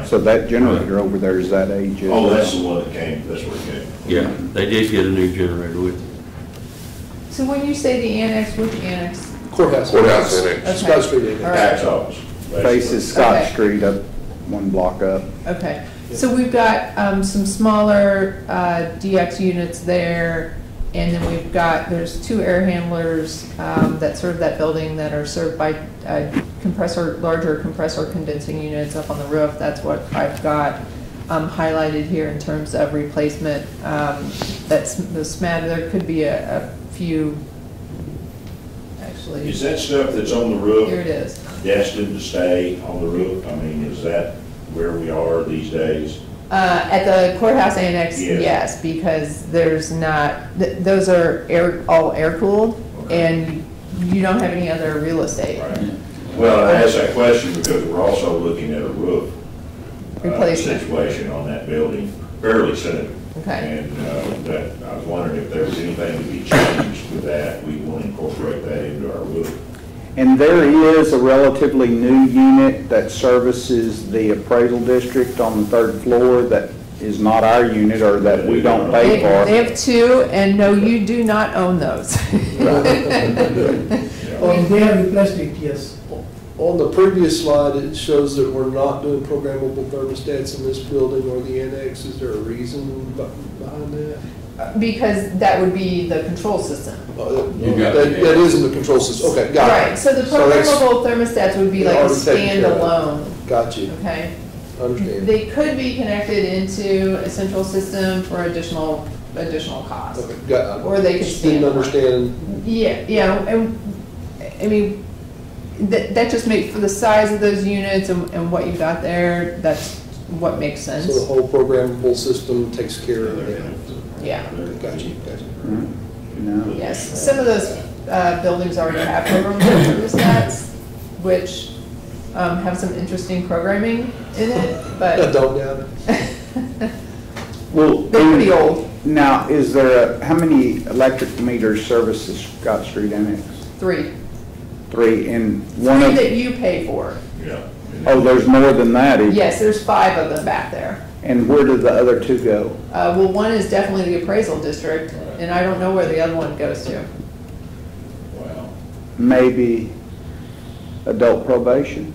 so that generator over there is that age. Oh, that's the one that came, that's where it came. Yeah, they did get a new generator with it. So when you say the annex, which annex? Courthouse. Courthouse annex. Okay. Scott Street annex. All right. Tax office. basically. Faces Scott Okay. Street up, one block up. Okay, so we've got some smaller DX units there, and then there's 2 air handlers that serve that building that are served by larger compressor condensing units up on the roof. That's what I've got highlighted here in terms of replacement. That's the SMAT. There could be a few, actually actually. Is that stuff that's on the roof Here it is. destined to stay on the roof? I mean, is that where we are these days? At the courthouse annex, Yes. yes, because there's not, those are all air-cooled, and you don't have any other real estate. Right. Well, I asked that question because we're also looking at a roof Replacement. situation on that building fairly soon. Okay. And that, I was wondering if there was anything to be changed with that. We want to incorporate that into our roof. And there is a relatively new unit that services the appraisal district on the 3rd floor that is not our unit or that we don't pay They for. have two, and no, you do not own those. Oh, they have replaced it, yes. On the previous slide, it shows that we're not doing programmable thermostats in this building or the annex. Is there a reason behind that? Because that would be the control system. That isn't the control system. Okay, got it. Right, so the that's- programmable thermostats would be like a already taken care of. standalone, Got you. okay? Understand. They could be connected into a central system for additional cost. Okay, got it. Or they could Just didn't stand alone. understand. Yeah, and, I mean, that just makes, for the size of those units and what you've got there, that's what makes sense. So the whole programmable system takes care of it. Yeah. Got you, got you. No. Yes, some of those buildings already have programmable thermostats, which have some interesting programming in it, I but don't doubt it. Well, they're pretty old. Now, is there, how many electric meters service the Scott Street Annex? 3. 3, and one Three of, that you pay for. Yeah. oh, there's more than that. Yes, there's 5 of them back there. And where do the other 2 go? Well, one is definitely the appraisal district, and I don't know where the other one goes to. Wow. Maybe adult probation?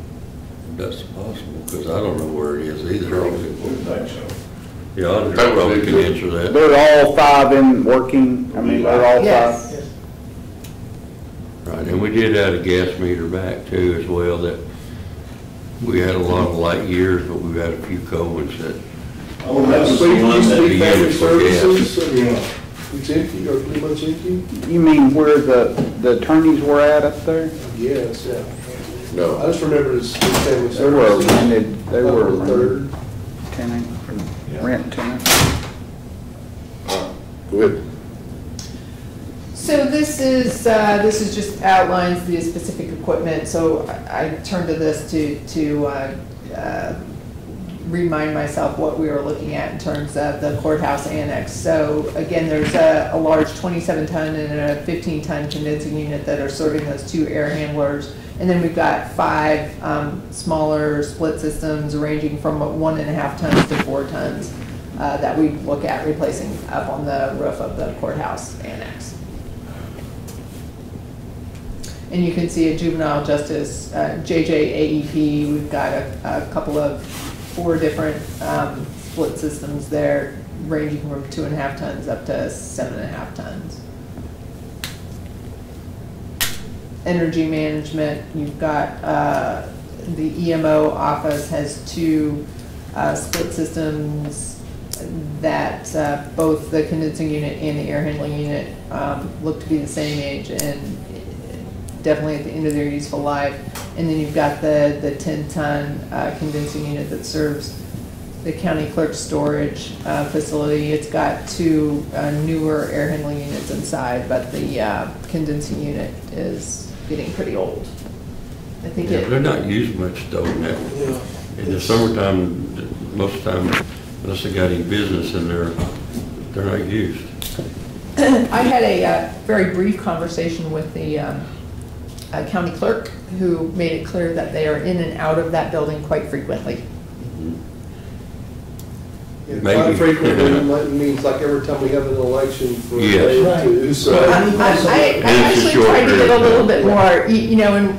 That's possible, because I don't know where it is either. Wouldn't think so. Yeah, I probably can answer that. They're all 5 in working, I mean, they're all 5? Yes. Right, and we did add a gas meter back too as well, that we had a lot of light years, but we've had a few cold ones that. Oh, that was So the you one used to that be family used for gas. services, so it's empty or pretty much empty? You mean where the attorneys were at up there? Yes, yeah. No. I just remember it's family They were services. rented, they were Up on the rented, third. tenant, Yeah. rent tenant. Go ahead. So this is just outlines the specific equipment, so I turned to this to remind myself what we were looking at in terms of the courthouse annex. So again, there's a large 27-ton and a 15-ton condensing unit that are serving those 2 air handlers. And then we've got 5 smaller split systems ranging from 1.5 tons to 4 tons that we look at replacing up on the roof of the courthouse annex. And you can see a juvenile justice, JJAEP, we've got a couple of 4 different split systems there, ranging from 2.5 tons up to 7.5 tons. Energy management, you've got, the EMO office has 2 split systems that both the condensing unit and the air handling unit look to be the same age and definitely at the end of their useful life. And then you've got the 10-ton condensing unit that serves the county clerk storage facility. It's got 2 newer air handling units inside, but the condensing unit is getting pretty old. I think Yeah, they're not used much though now. In the summertime, most of the time, unless they got any business in there, they're not used. I had a very brief conversation with the county clerk, who made it clear that they are in and out of that building quite frequently. Yeah, Maybe. quite frequently, means like every time we have an election for a Yes. day or Right. 2, so. I And it's a actually short tried to get a period. little bit more, you know, and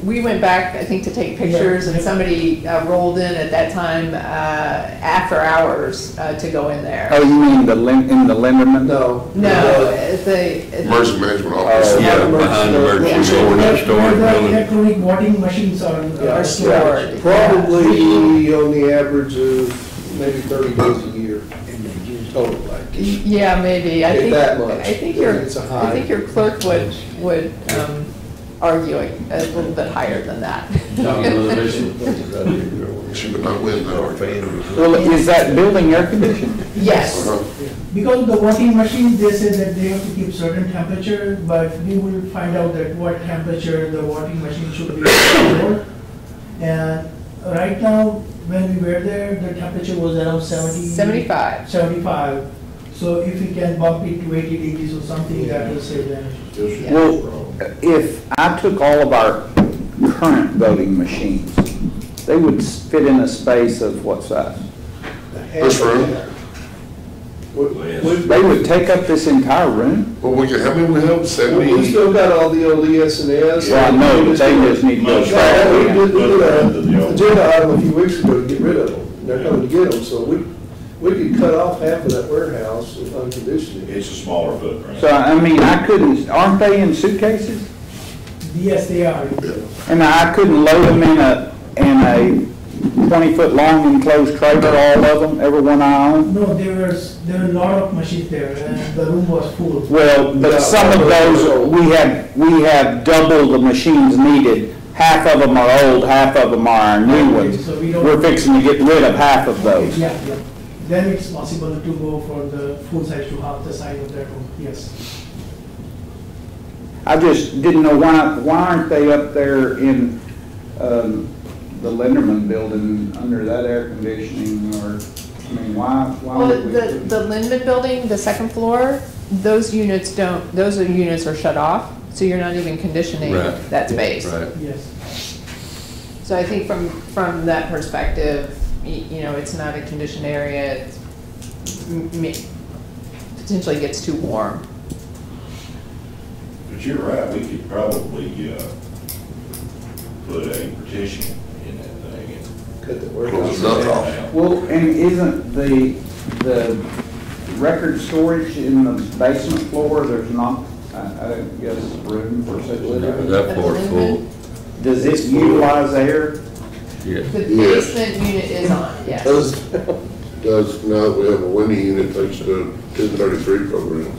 we went back, I think, to take pictures, and somebody rolled in at that time after hours to go in there. Oh, you mean in the Linderman? No. No, the. Emergency management office. Yeah, behind the emergency storage Where the building. electronic voting machines are Are stored. Probably on the average of maybe 30 days a year total, like. Yeah, maybe. I Get think, that much. I think your, It's a high. I think your clerk would argue a little bit higher than that. She would not win that argument. Well, is that building air conditioned? Yes. Because the washing machine, they say that they have to keep certain temperature, but we will find out that what temperature the washing machine should be for. And right now, when we were there, the temperature was around 75. 75. So if we can bump it to 80 degrees or something, that will save energy. Yeah. Well, if I took all of our current voting machines, they would fit in a space of what size? This room, They would take up this entire room? well, we can, how many we have, We 70? still got all the old ES&S. Well, I know, but they just need to go We track did it. an agenda item a few weeks ago to get rid of them. They're coming to get them, so we could cut off half of that warehouse with unconditioned. It's a smaller footprint. So, I mean, I couldn't, aren't they in suitcases? Yes, they are. And I couldn't load them in a 20-foot long enclosed trailer, all of them, every one I own? No, there were a lot of machines there, and the room was full. Well, but some of those, we have double the machines needed. Half of them are old, half of them are our new ones. So we don't- We're fixing to get rid of half of those. Yeah, yeah. Then it's possible to go for the full size to half the size of that room, yes. I just didn't know why aren't they up there in the Linderman building under that air conditioning, or, I mean, why Well, would we? the Lindman building, the second floor, those units are shut off, so you're not even conditioning Right. that space. Right. Yes. So I think from that perspective, you know, it's not a conditioned area, it potentially gets too warm. But you're right, we could probably, put a partition in that thing and Cut the Close warehouse. the duct off. Well, and isn't the record storage in the basement floor, there's not, I guess, room for such a thing? That floor's full, Does it utilize air? yeah. The Yes. basement unit is on, yes. Does, now that we have a windy unit, thanks to 1033 program.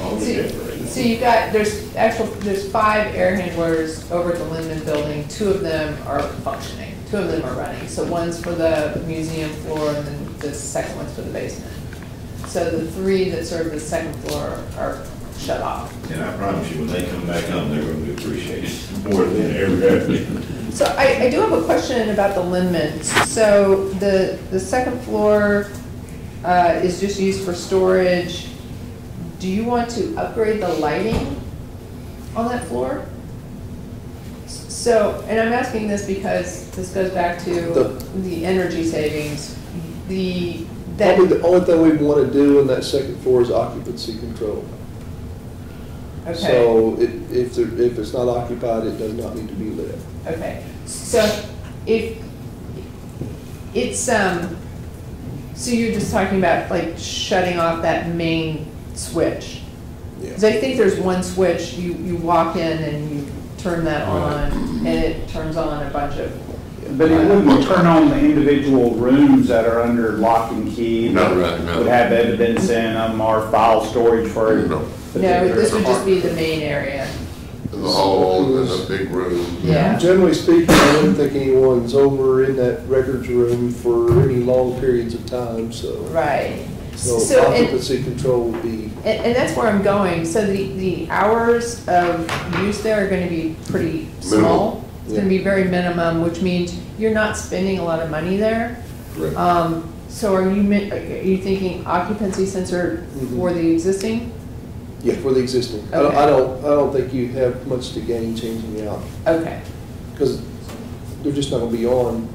all the decorating. So you've got, there's 5 air handlers over at the Lindman building, 2 of them are functioning, 2 of them are running. So one's for the museum floor and then the second one's for the basement. So the 3 that serve the second floor are shut off. And I promise you, when they come back on, they're gonna be appreciated more than ever. So I do have a question about the Lindman. So the second floor is just used for storage. Do you want to upgrade the lighting on that floor? So, and I'm asking this because this goes back to the energy savings. Probably the only thing we want to do in that second floor is occupancy control. Okay, So if it's not occupied, it does not need to be lit. okay. So if it's, so you're just talking about like shutting off that main switch? Yeah. Because I think there's one switch, you walk in and you turn that on, and it turns on a bunch of. But it wouldn't turn on the individual rooms that are under lock and key? No, right, no. Would have evidence in them or file storage for No. No, particular this would just be department? the main area. In the hall, in a big room. Yeah. Generally speaking, I don't think anyone's over in that records room for any long periods of time, so. Right. So So, and, occupancy control would be, and that's where I'm going. So the hours of use there are gonna be pretty small. It's gonna be very minimum, which means you're not spending a lot of money there. Correct. So are you thinking occupancy sensor for the existing? yeah, for the existing. Okay. I don't think you have much to gain changing it out, Okay, because they're just not gonna be on.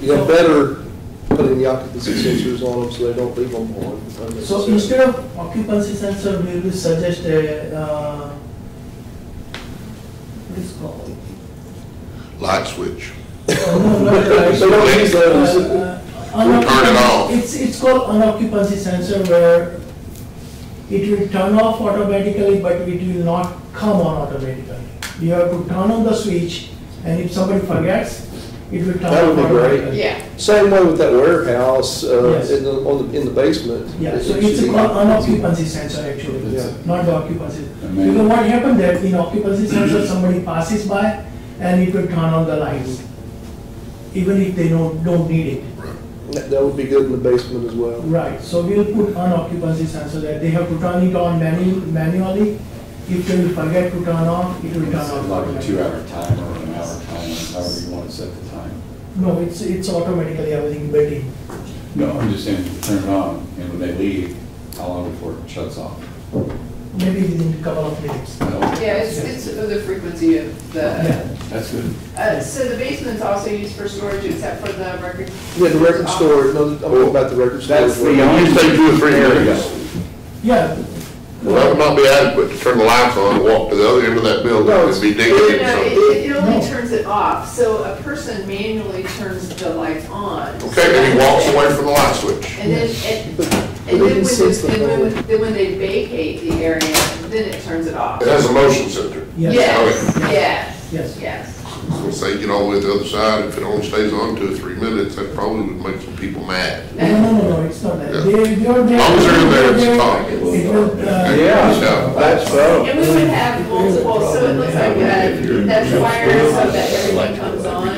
You have better putting the occupancy sensors on them so they don't leave them on. So unnecessarily. instead of occupancy sensor, we will suggest what is it called? Light switch. No, not They don't use those. Turn it off. It's called unoccupancy sensor, where it will turn off automatically, but it will not come on automatically. You have to turn on the switch, and if somebody forgets, it will turn That would off be great. automatically. Yeah. Same way with that warehouse, Yes. in the basement. Yeah, so It it's should a be- unoccupancy sensor actually, Yeah. not the occupancy. Amazing. Because what happened that in occupancy sensor, somebody passes by and it will turn on the lights, even if they don't need it. That would be good in the basement as well. Right, so we'll put on occupancy sensor that they have to turn it on manually. If they will forget to turn on, it will turn It's on. like a automatically. 2-hour timer or an hour timer, however you want to set the time. No, it's automatically everything built in. No, I'm just saying, turn it on, and when they leave, how long before it shuts off? Maybe within a couple of minutes. Yeah, it's the frequency of the, Yeah. That's good. so the basement's also used for storage except for the record? Yeah, the record storage, no, I'm talking about the record storage. That's the You say 2 or 3 minutes. Yeah, Well, that would not be adequate to turn the lights on and walk to the other end of that building No, and be No, digging in something. it only No. turns it off, so a person manually turns the lights on. Okay, then he walks away from the light switch. And then, But and it then insists the whole- then when they vacate the area, then it turns it off. It has a motion sensor. yes, Yes, yes, yes. yes. So say get all the way to the other side, if it only stays on 2 or 3 minutes, that probably would make some people mad. No, it's not that. Yeah. They are there. As long as they're in there, it's fine. It will, Yeah, that's so. And we would have multiple, so it looks like that's wired so that everything comes on.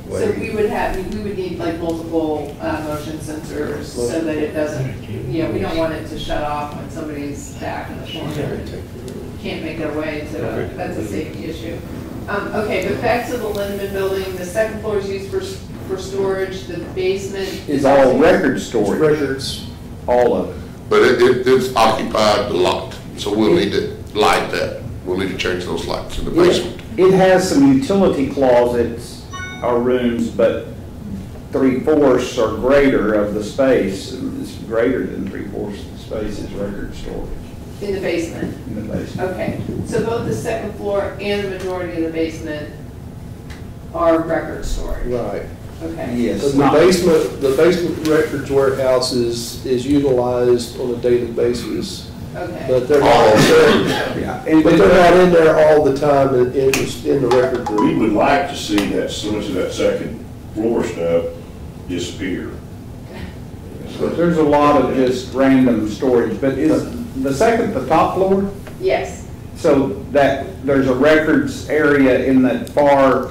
So we would need like multiple motion sensors so that it doesn't, we don't want it to shut off when somebody's back in the corner and can't make their way to, that's a safety issue. Okay, but back to the Lindeman building, the second floor is used for storage, the basement. Is all record storage, Records. all of it. But it's occupied, locked, so we'll need to light that. We'll need to change those lights in the basement. It has some utility closets or rooms, but 3/4 or greater of the space, is greater than 3/4 of the space is record storage In the basement. in the basement. Okay, so both the second floor and the majority of the basement are record storage? Right. Okay. Yes. So the basement records warehouse is utilized on a daily basis, Okay. but they're not, Yeah. but they're not in there all the time in the record We room. would like to see that, so much of that second floor stuff disappear. But there's a lot of just random storage, but is the second, the top floor? Yes, So that, there's a records area in that far,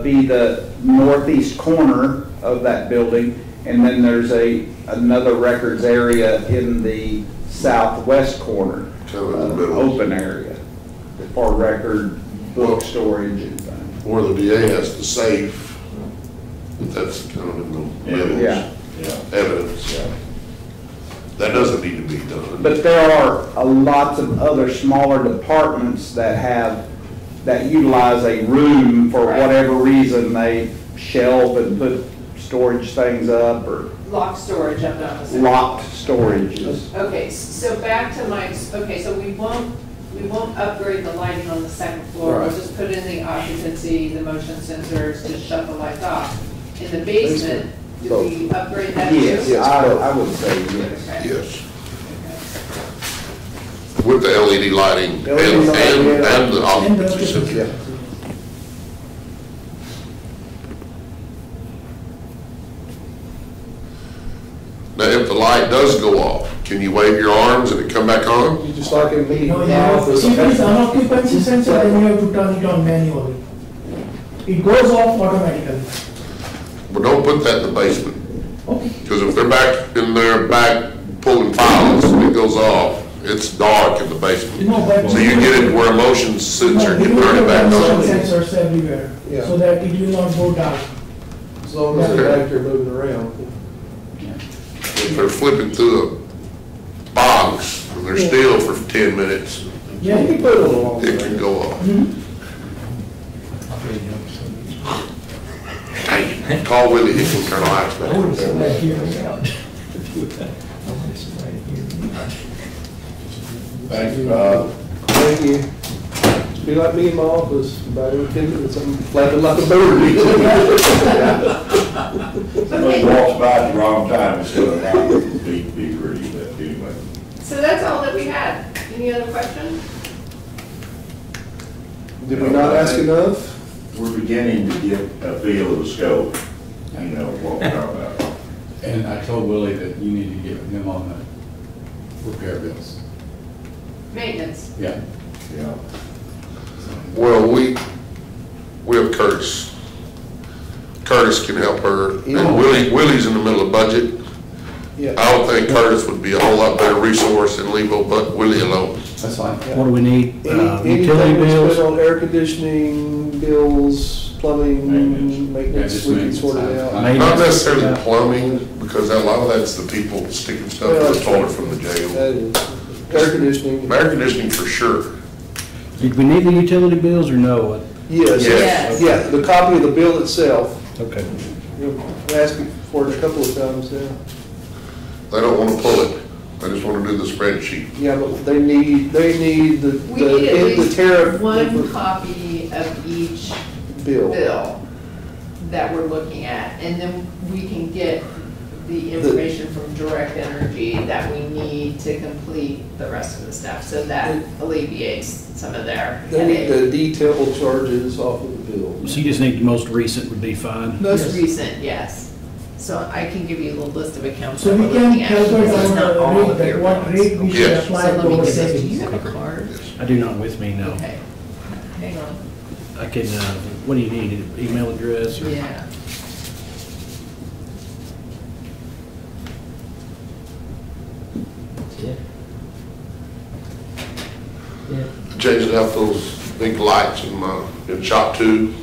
be the northeast corner of that building, and then there's another records area in the southwest corner, Kind of in the middle. open area, for record, book storage and things. Or the VA has the safe, but that's kind of in the middle. Yeah. Evidence. That doesn't need to be done. But there are lots of other smaller departments that utilize a room for Right. whatever reason, they shelf and put storage things up, or locked storage up on the second. locked storages. Okay, so back to okay, so we won't upgrade the lighting on the second floor. We'll Right. just put in the occupancy, the motion sensors to shut the lights off. In the basement, do we upgrade that too? Yes, Yes, I would say yes. Okay. Yes. With the LED lighting LED lighting, and the And occupancy the- sensor. Yeah. Now, if the light does go off, can you wave your arms and it come back on? You just like in meeting No, in you the have, office. if it is unoccupancy sensor, then you have to turn it on manually. It goes off automatically. But don't put that in the basement, Okay. because if they're back in their back pulling files and it goes off, it's dark in the basement. No, but. So you get it where a motion sensor can turn it back Motion on. sensors everywhere, Yeah. so that it will not go dark. As long as they're back there moving around. If they're flipping through a box and they're still for 10 minutes, Yeah. You can put it along it there. can go off. Hey, call Willie, he can turn the lights back on. Thank you, Bob. Thank you. Be like me in my office, about every 10 minutes, I'm flapping like a bird. Somebody walks by at the wrong time, it's still around, be pretty, but anyway. So that's all that we had. Any other questions? Did we not ask enough? We're beginning to get a feel of the scope, you know, what we're talking about. And I told Willie that you need to get him on the repair bills. Maintenance. Yeah. Yeah. Well, we have Curtis. Curtis can help her, and Willie's in the middle of budget. Yeah. I don't think Curtis would be a whole lot better resource than leave but Willie alone. That's fine. What do we need? Utility Anything we bills? spend on air conditioning, bills, plumbing, maintenance, we can sort it out. Not necessarily plumbing, because a lot of that's the people sticking stuff in the toilet from the jail. That is, air conditioning. Air conditioning for sure. Did we need the utility bills or no? Yes. Yes. Yeah, the copy of the bill itself. Okay. We asked for it a couple of times now. They don't want to pull it. They just want to do the spreadsheet. Yeah, but they need We need at the least tariff. one copy of each bill that we're looking at, and then we can get the information from Direct Energy that we need to complete the rest of the stuff, so that alleviates some of their They need headache. the detailed charges off of the bill. So you just need the most recent would be fine? Most recent, yes. So I can give you a little list of accounts So that we we're can looking at. calculate because it's not all on of the your rate, what bills. rate we should Yes. apply So let to me our get this, do savings. you have a card? I do not with me, no. Okay, hang on. I can, what do you need, an email address or? Yeah. Changing out those big lights in shop 2.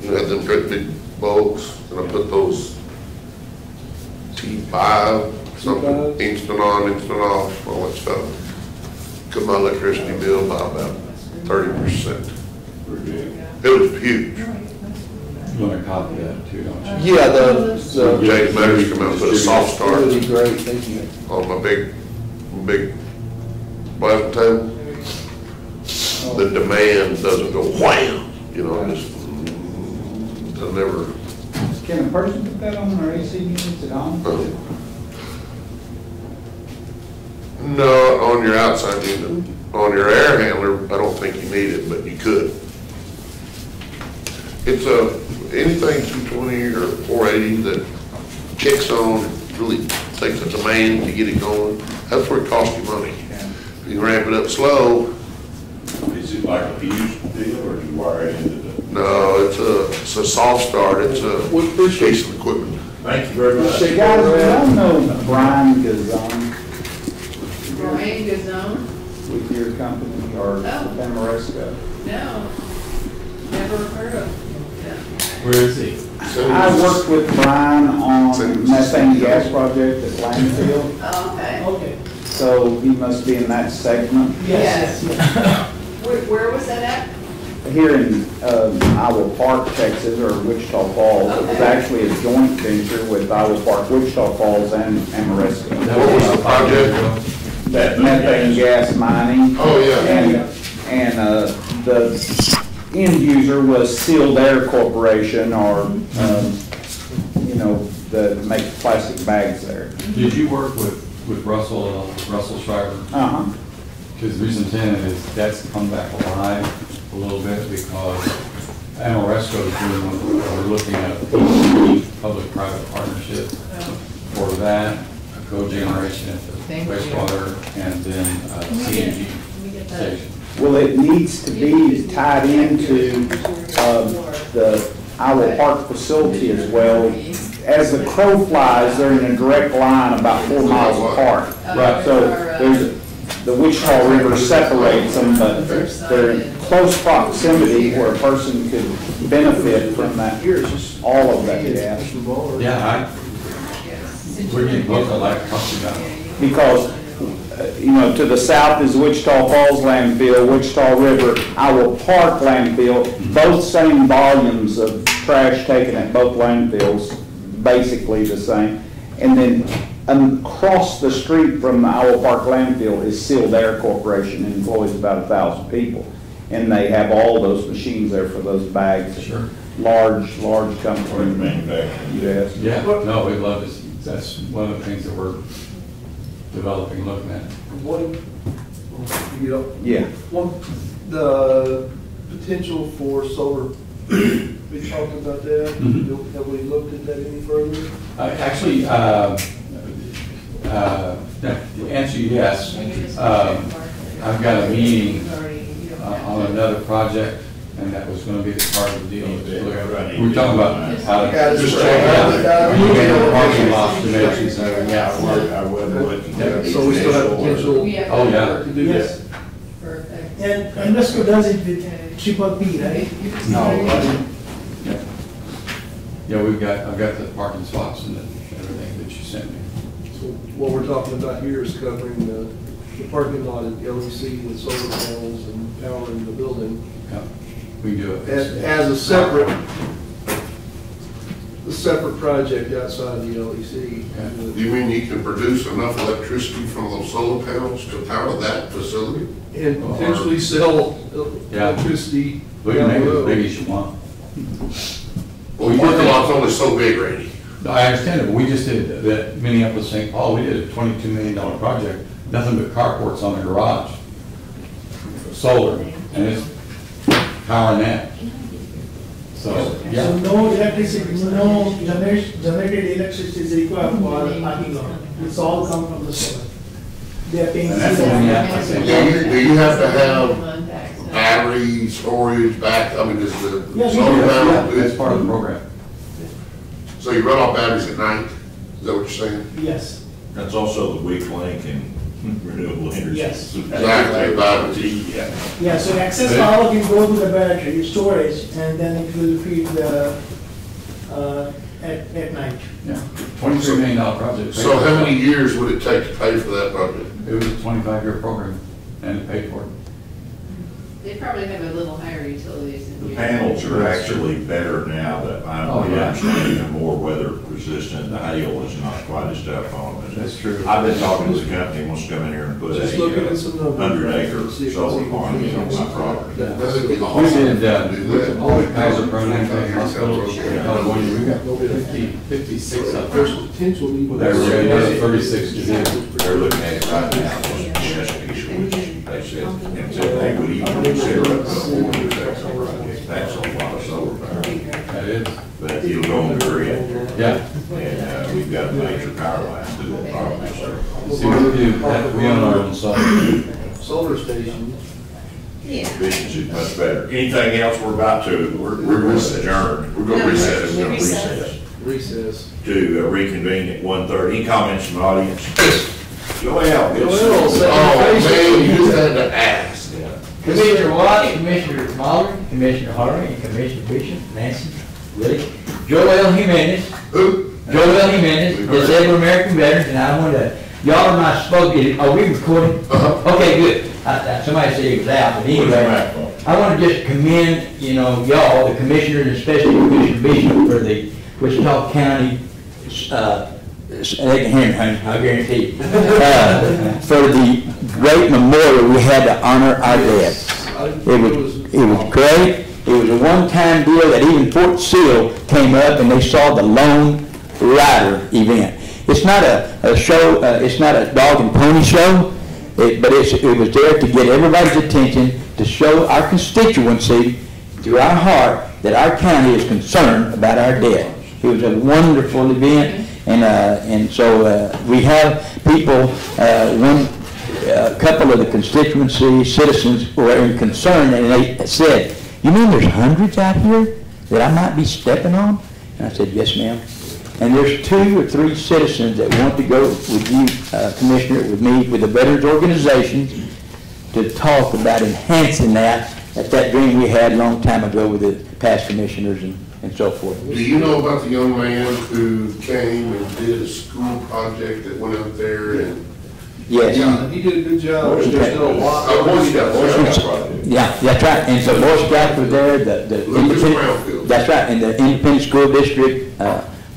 You had them great big bulbs, and I put those T5, something, instant on, instant off, all that stuff. Cut my electricity bill by about 30%. It was huge. You want a copy of that too, don't you? Yeah, the James Matters come out and put a soft that start would be great, thank you. on my big plasma table. The demand doesn't go wham, you know, just, they'll never. Can a person put that on their AC units at home? No, on your outside unit. On your air handler, I don't think you need it, but you could. It's anything 220 or 480 that kicks on, really takes a demand to get it going, that's where it costs you money. If you ramp it up slow. Is it like a fuse deal, or do you wire it into the? No, it's a soft start, it's a piece of equipment. Thank you very much. Guys, I don't know Brian Gazon Brian Gazone? with your company or Ameresco. No, never heard of him. Where is he? I worked with Brian on methane gas project at Landfill, Oh, okay. Okay. so he must be in that segment. Yes. Where was that at? Here in Iowa Park, Texas, or Wichita Falls. It was actually a joint venture with Iowa Park, Wichita Falls, and Ameresco. What was the project? That methane gas mining. Oh, yeah. And the end user was Sealed Air Corporation, or, you know, the make plastic bags there. Did you work with Russell Schreiber? Uh-huh. Because the reason 10 is that's come back alive a little bit because Ameresco is doing, we're looking at a public-private partnership for that, a cogeneration at the wastewater, and then CNG station. Well, it needs to be tied into the Iowa Park facility as well. As the crow flies, they're in a direct line about 4 miles apart. Right. So there's, the Wichita River separates them, but they're in close proximity where a person could benefit from that, all of that gas. Yeah, we're getting both, I'd like to talk to you about it. Because, you know, to the south is Wichita Falls landfill, Wichita River, Iowa Park landfill, both same volumes of trash taken at both landfills, basically the same. And then across the street from the Iowa Park landfill is Sealed Air Corporation, and employs about 1,000 people. And they have all those machines there for those bags. Sure. Large company. Manufacturing. Yes. Yeah, no, we'd love to, that's one of the things that we're developing, looking at. You know, Yeah. the potential for solar We talked about that. Mhm. Have we looked at that any further? Actually, to answer yes, I've got a meeting on another project, and that was gonna be the part of the deal. We were talking about how to just check out, you get the parking lots dimensions, yeah. I wasn't looking at So we still have potential. Oh, yeah. To do Yes. that. And Invesco does it with triple P, right? No, yeah, I've got the parking spots and everything that you sent me. So what we're talking about here is covering the parking lot at LEC with solar panels and powering the building Yeah, we can do it. as a separate project outside the LEC. Do you mean you can produce enough electricity from those solar panels to power that facility? And potentially sell Yeah. electricity. We can down make the it as road. big as you want. Well, the parking lot's only so big, Randy. No, I understand it, but we just did that Minneapolis, St. Paul, we did a $22 million project, nothing but carports on the garage. Solar, and it's powering that. So, So yeah. no electricity, no generated electricity is required for the parking lot. It's all come from the solar. They are paying. And that's the Minneapolis, St. Paul. Do you have to have battery storage back, I mean, is the Yes, solar we do. Yeah, panel? that's part of the program. So you run off batteries at night? Is that what you're saying? Yes, That's also the weak link in renewable energy. Yes. Exactly, batteries. Yeah. yeah, so excess power can go to the battery storage and then it will feed the, at night. Yeah, $23 million project. So how many years would it take to pay for that project? It was a 25-year program, and it paid for it. They probably have a little higher utilities than The you. panels are actually better now that Oh, I'm yeah. understanding they're more weather resistant. The hail is not quite as tough on them. That's true. I've been talking to the company, wants to come in here and put Just looking at some a numbers. 100-acre See if it's solar even farm in on my feasible. property. That'd be We awesome. did, all the Kaiser Permanente Hospital in California, we got 56 up there. There's potential even. There were another 36 to do. They're looking at it right now, just Chesapeake, which they said, and said they would even consider up to a 40 project. That's a lot of solar power. That is. But it'll go on the grid. Yeah. And we've got a major power line through the property, so. See, we do, that, we own our own solar. Solar stations. Yeah. Efficiency is much better. Anything else we're about to, we're adjourned. We're gonna recess, we're gonna recess Recess. to reconvene at 1:30. Any comments from the audience? Joel, Joel, say- Oh, man, you just had to ask. Commissioner Watt, Commissioner Mahler, Commissioner Harvey, and Commissioner Bishop, Nancy, Willie, Joel Jimenez. Who? Joel Jimenez, disabled American veterans, and I want to, y'all are not spoken, are we recording? Uh-huh. Okay, good. Somebody said he was out, but anyway, I want to just commend, y'all, the commissioners, especially Commissioner Bishop, for the Wichita County, they can hear me, honey, I guarantee you, for the great memorial we had to honor our dead. It was great. It was a one-time deal that even Fort Sill came up and they saw the Lone Rider event. It's not a show, it's not a dog and pony show, but it was there to get everybody's attention, to show our constituency through our heart that our county is concerned about our dead. It was a wonderful event, and so we have people, a couple of the constituency citizens were in concern, and they said, "You mean there's hundreds out here that I might be stepping on?" And I said, "Yes, ma'am." And there's 2 or 3 citizens that want to go with you, Commissioner, with me, with the veterans organizations, to talk about enhancing that dream we had a long time ago with the past commissioners and so forth. Do you know about the young man who came and did a school project that went up there and? Yes. Yeah, he did a good job. Okay. There's still a lot. Boy Scout project. Yeah, that's right, and so Boy Scouts was there, the Lucas independent, Brownfield. that's right, and the independent school district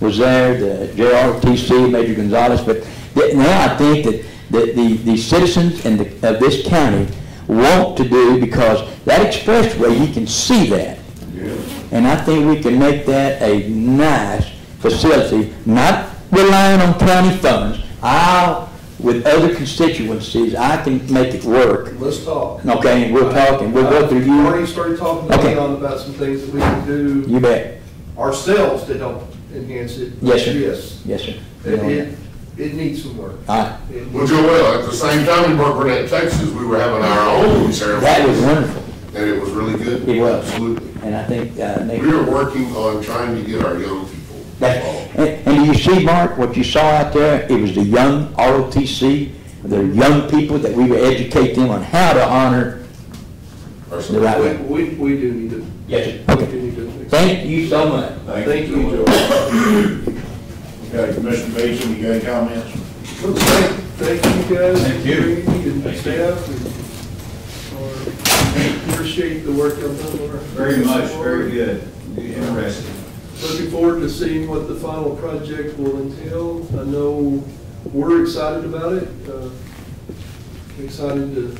was there, the JRTC, Major Gonzalez, but now I think that the citizens of this county want to do, because that expressway, you can see that. And I think we can make that a nice facility, not relying on county funds. I'll with other constituencies, I can make it work. Let's talk. Okay, and we'll talk, and we'll go through I've you. already started talking to Leon about some things that we can do You bet. ourselves to help enhance it. Yes, sir. Yes. Yes, sir. It needs some work. All right. Well, Joel, at the same time in Burnett, Texas, we were having our own ceremony. That was wonderful. And it was really good. It was. Absolutely. And I think, We are working on trying to get our young people involved. and do you see, Mark, what you saw out there? It was the young ROTC, the young people that we would educate them on how to honor the right way. We do need to. Yes, sir. We do need to. Thank you so much. Thank you, Joel. Okay, Commissioner Beecham, you got any comments? Thank you guys. Thank you. And staff, and appreciate the work you've done. Very much, very good. Interesting. Looking forward to seeing what the final project will entail. I know we're excited about it. Excited to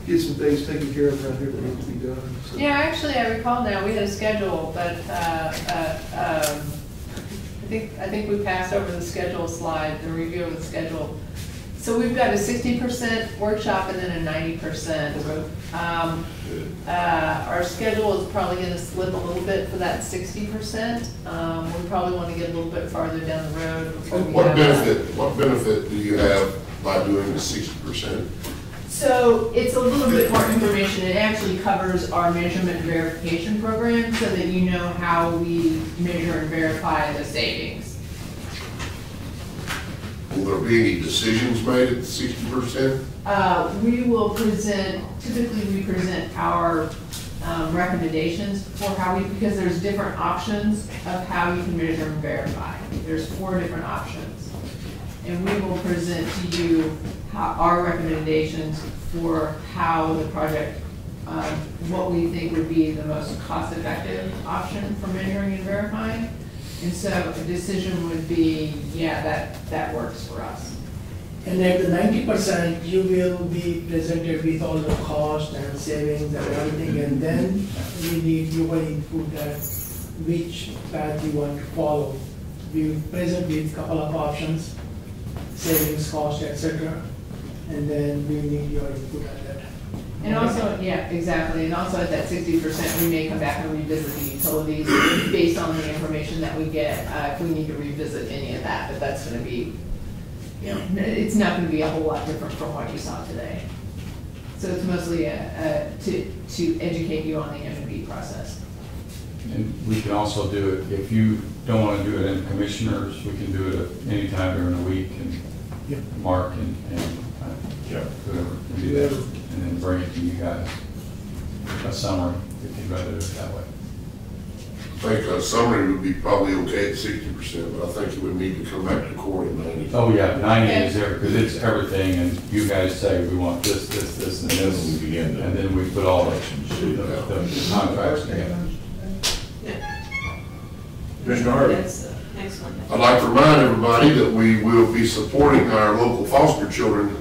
get some things taken care of around here that need to be done. So. Yeah, actually, I recall now, we had a schedule, but I think we passed over the schedule slide, the review of the schedule. So we've got a 60% workshop and then a 90%. Our schedule is probably going to slip a little bit for that 60%. We probably want to get a little bit farther down the road before we What have benefit do you have by doing the 60%? So it's a little bit more information. It actually covers our measurement verification program so that you know how we measure and verify the savings. Will there be any decisions made at the 60%? We will present, typically we present our recommendations for how we, because there's different options of how you can measure and verify. There's 4 different options. And we will present to you our recommendations for how the project, what we think would be the most cost-effective option for measuring and verifying. And so a decision would be, yeah, that works for us. And at the 90%, you will be presented with all the cost and savings and everything, and then we need your input at which path you want to follow. We present with a couple of options, savings, cost, etc. And then we need your input on that. And also, yeah, exactly, and also at that 60%, we may come back and revisit the utilities based on the information that we get, if we need to revisit any of that, but that's gonna be, you know, it's not gonna be a whole lot different from what you saw today. So it's mostly to educate you on the M&B process. And we can also do it, if you don't want to do it in commissioners, we can do it at any time during the week, and Mark and whoever can do that, and then bring it to you guys. A summary, if you'd rather do it that way. I think a summary would be probably okay at 60%, but I think it would need to come back to court at 90. Oh, yeah, 90 is there, because it's everything, and you guys say, we want this, this, this, and this, and then we put all the contracts together. Commissioner Harvey. I'd like to remind everybody that we will be supporting our local foster children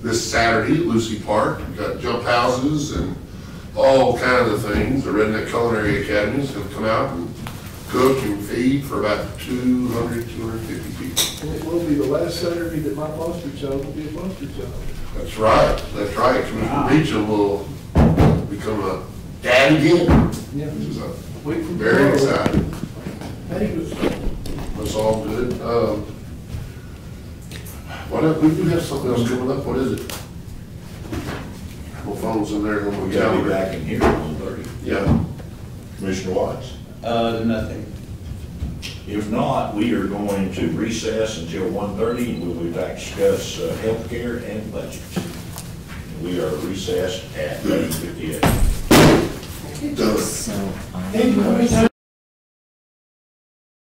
this Saturday at Lucy Park. We've got jump houses and all kinds of things. The Redneck Culinary Academy is going to come out and cook and feed for about 200, 250 people. And it will be the last Saturday that my foster child will be a foster child. That's right. That's right. Commissioner Beecham will become a dad again. Yeah. Which is Wait for very tomorrow. exciting. Very good. That's all good. What else? We do have something else coming up. What is it? My phone's in there. We gotta be back in here at 1:30. Yeah. Commissioner Watts? Nothing. If not, we are going to recess until 1:30, and we'll be back to discuss healthcare and budget. We are recessed at 11:58. Done. Thank you.